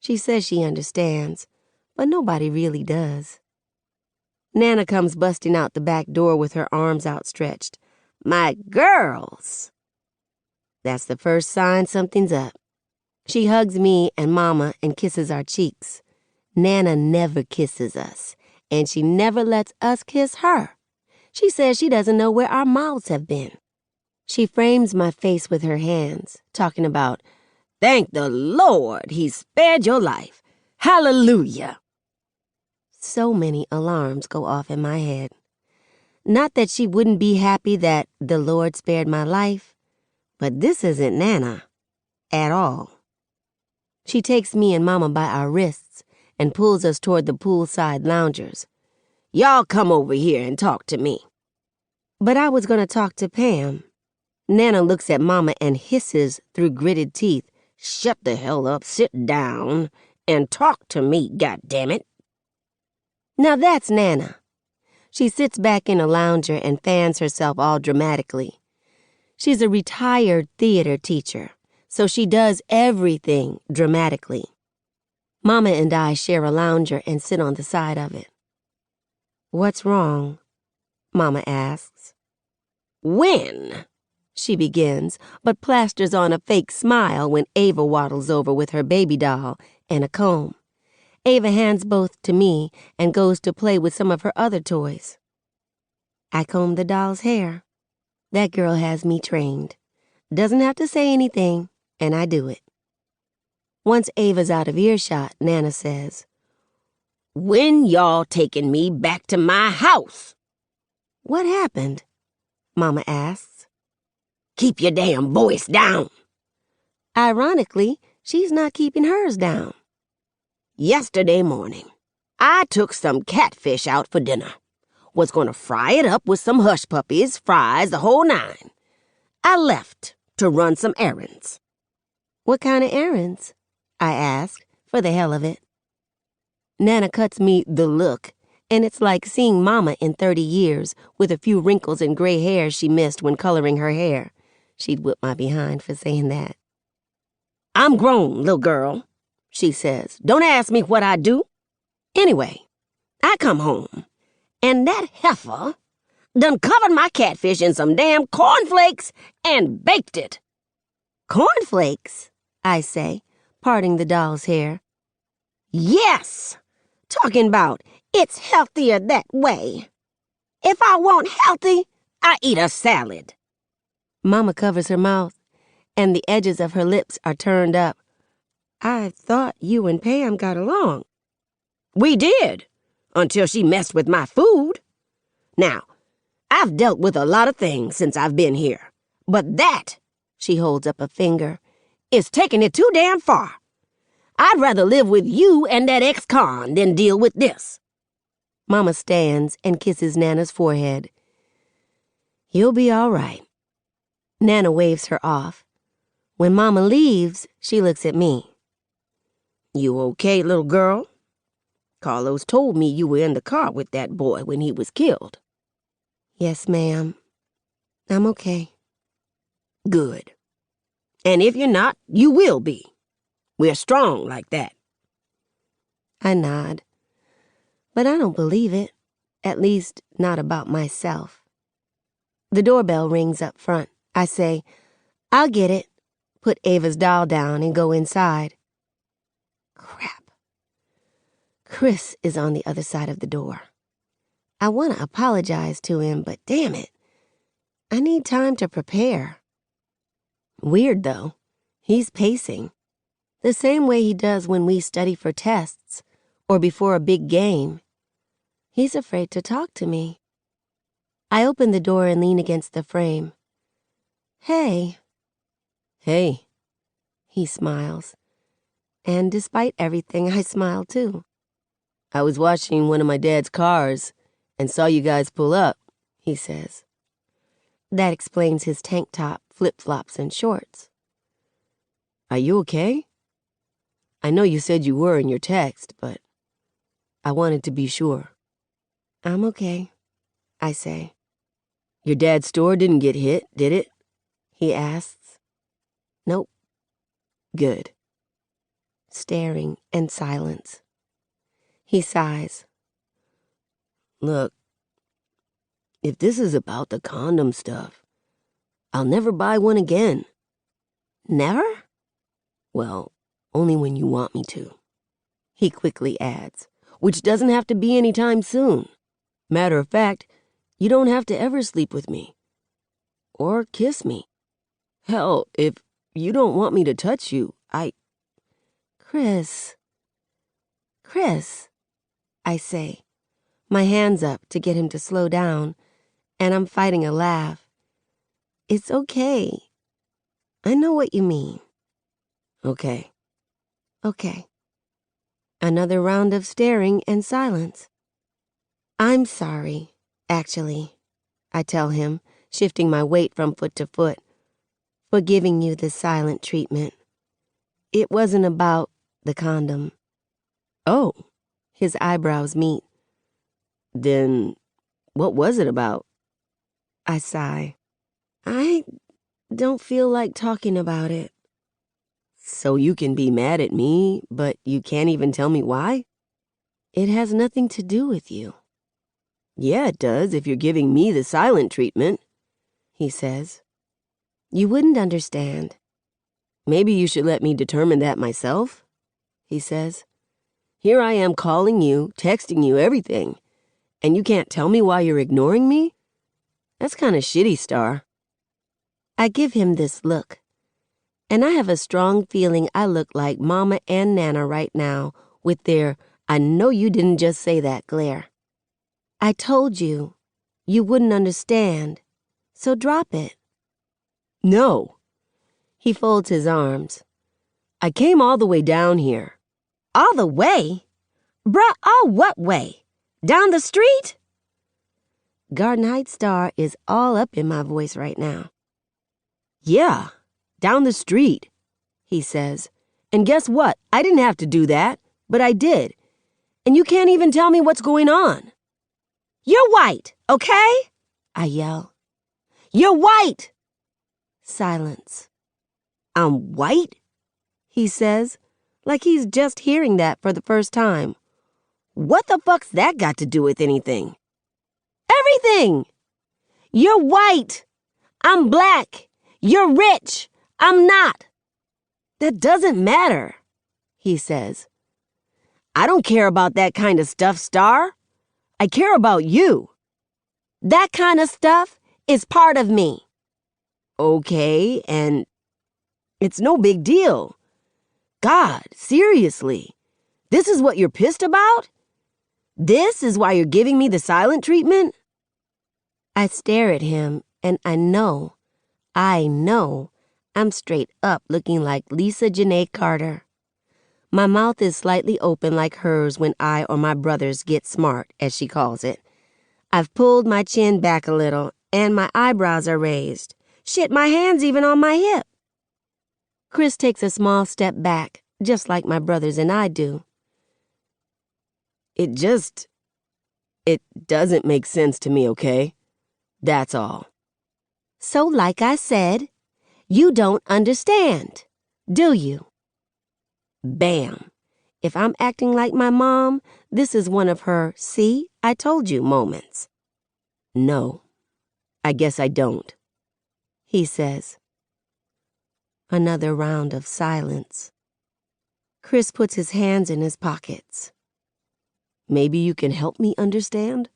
She says she understands, but nobody really does. Nana comes busting out the back door with her arms outstretched. My girls! That's the first sign something's up. She hugs me and Mama and kisses our cheeks. Nana never kisses us, and she never lets us kiss her. She says she doesn't know where our mouths have been. She frames my face with her hands, talking about, Thank the Lord he spared your life. Hallelujah. So many alarms go off in my head. Not that she wouldn't be happy that the Lord spared my life, but this isn't Nana at all. She takes me and Mama by our wrists and pulls us toward the poolside loungers. Y'all come over here and talk to me. But I was going to talk to Pam. Nana looks at Mama and hisses through gritted teeth, Shut the hell up, sit down, and talk to me, goddammit. Now that's Nana. She sits back in a lounger and fans herself all dramatically. She's a retired theater teacher, so she does everything dramatically. Mama and I share a lounger and sit on the side of it. "What's wrong?" Mama asks. "When?" she begins, but plasters on a fake smile when Ava waddles over with her baby doll and a comb. Ava hands both to me and goes to play with some of her other toys. I comb the doll's hair. That girl has me trained. Doesn't have to say anything, and I do it. Once Ava's out of earshot, Nana says, "When y'all taking me back to my house?" "What happened?" Mama asks. "Keep your damn voice down." Ironically, she's not keeping hers down. "Yesterday morning, I took some catfish out for dinner. Was gonna fry it up with some hush puppies, fries, the whole nine. I left to run some errands." "What kind of errands?" I ask, for the hell of it. Nana cuts me the look, and it's like seeing Mama in 30 years with a few wrinkles and gray hairs she missed when coloring her hair. She'd whip my behind for saying that. "I'm grown, little girl," she says. "Don't ask me what I do. Anyway, I come home, and that heifer done covered my catfish in some damn cornflakes and baked it." "Cornflakes?" I say, parting the doll's hair. "Yes, talking about it's healthier that way. If I want healthy, I eat a salad." Mama covers her mouth, and the edges of her lips are turned up. "I thought you and Pam got along." "We did, until she messed with my food. Now, I've dealt with a lot of things since I've been here, but that," she holds up a finger, "is taking it too damn far. I'd rather live with you and that ex-con than deal with this." Mama stands and kisses Nana's forehead. "You'll be all right." Nana waves her off. When Mama leaves, she looks at me. "You okay, little girl? Carlos told me you were in the car with that boy when he was killed." "Yes, ma'am. I'm okay." "Good. And if you're not, you will be. We're strong like that." I nod. But I don't believe it. At least, not about myself. The doorbell rings up front. I say, "I'll get it," put Ava's doll down, and go inside. Crap. Chris is on the other side of the door. I want to apologize to him, but damn it. I need time to prepare. Weird, though. He's pacing. The same way he does when we study for tests or before a big game. He's afraid to talk to me. I open the door and lean against the frame. "Hey." "Hey." He smiles. And despite everything, I smile too. "I was watching one of my dad's cars and saw you guys pull up," he says. That explains his tank top, flip-flops, and shorts. "Are you okay? I know you said you were in your text, but I wanted to be sure." "I'm okay," I say. "Your dad's store didn't get hit, did it?" he asks. "Nope." "Good." Staring and silence. He sighs. "Look, if this is about the condom stuff, I'll never buy one again." "Never?" "Well, only when you want me to," he quickly adds, "which doesn't have to be any time soon. Matter of fact, you don't have to ever sleep with me. Or kiss me. Hell, if you don't want me to touch you, Chris, I say, my hands up to get him to slow down, and I'm fighting a laugh. "It's okay. I know what you mean." Okay. "Okay." Another round of staring and silence. "I'm sorry, actually," I tell him, shifting my weight from foot to foot, "for giving you the silent treatment. It wasn't about the condom." Oh, His eyebrows meet. then what was it about?" I sigh. I don't feel like talking about it. So you can be mad at me, but you can't even tell me why? It has nothing to do with you, Yeah, it does if you're giving me the silent treatment, he says. You wouldn't understand. Maybe you should let me determine that myself, he says. Here I am calling you, texting you, everything, and you can't tell me why you're ignoring me? That's kind of shitty, Star. I give him this look, and I have a strong feeling I look like Mama and Nana right now with their "I know you didn't just say that" glare. I told you, you wouldn't understand, so drop it. No. He folds his arms. I came all the way down here. All the way? Bruh, all what way? Down the street? Garden Heights Star is all up in my voice right now. Yeah, down the street, he says. And guess what? I didn't have to do that, but I did. And you can't even tell me what's going on. You're white, okay? I yell. You're white! Silence. I'm white? He says, like he's just hearing that for the first time. What the fuck's that got to do with anything? Everything! You're white. I'm black. You're rich. I'm not. That doesn't matter, he says. I don't care about that kind of stuff, Star. I care about you. That kind of stuff is part of me. Okay, and it's no big deal. God, seriously, this is what you're pissed about? This is why you're giving me the silent treatment? I stare at him, and I know I'm straight up looking like Lisa Janae Carter. My mouth is slightly open like hers when I or my brothers get smart, as she calls it. I've pulled my chin back a little, and my eyebrows are raised. Shit, my hand's even on my hip. Chris takes a small step back, just like my brothers and I do. It doesn't make sense to me, okay? That's all. So like I said, you don't understand, do you? Bam. If I'm acting like my mom, this is one of her "see, I told you" moments. No, I guess I don't, he says. Another round of silence. Chris puts his hands in his pockets. Maybe you can help me understand?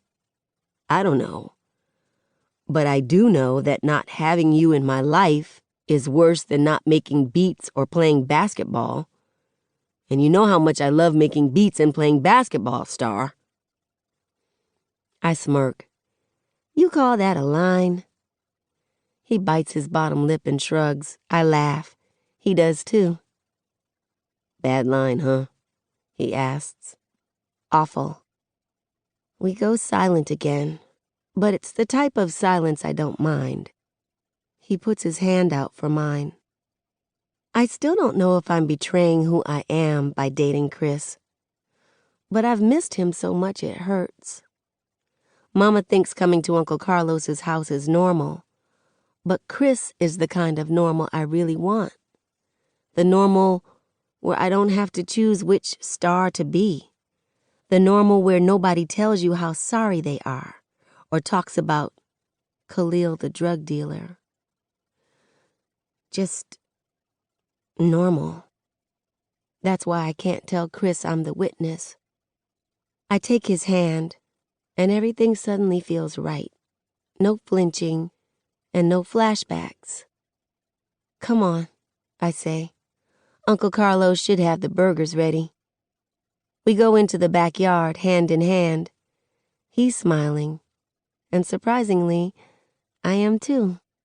I don't know. But I do know that not having you in my life is worse than not making beats or playing basketball. And you know how much I love making beats and playing basketball, Star. I smirk. You call that a line? He bites his bottom lip and shrugs. I laugh. He does too. Bad line, huh? He asks. Awful. We go silent again, but it's the type of silence I don't mind. He puts his hand out for mine. I still don't know if I'm betraying who I am by dating Chris, but I've missed him so much it hurts. Mama thinks coming to Uncle Carlos's house is normal, but Chris is the kind of normal I really want. The normal where I don't have to choose which Star to be. The normal where nobody tells you how sorry they are or talks about Khalil the drug dealer. Just normal. That's why I can't tell Chris I'm the witness. I take his hand, and everything suddenly feels right. No flinching, and no flashbacks. Come on, I say. Uncle Carlos should have the burgers ready. We go into the backyard, hand in hand. He's smiling, and surprisingly, I am too.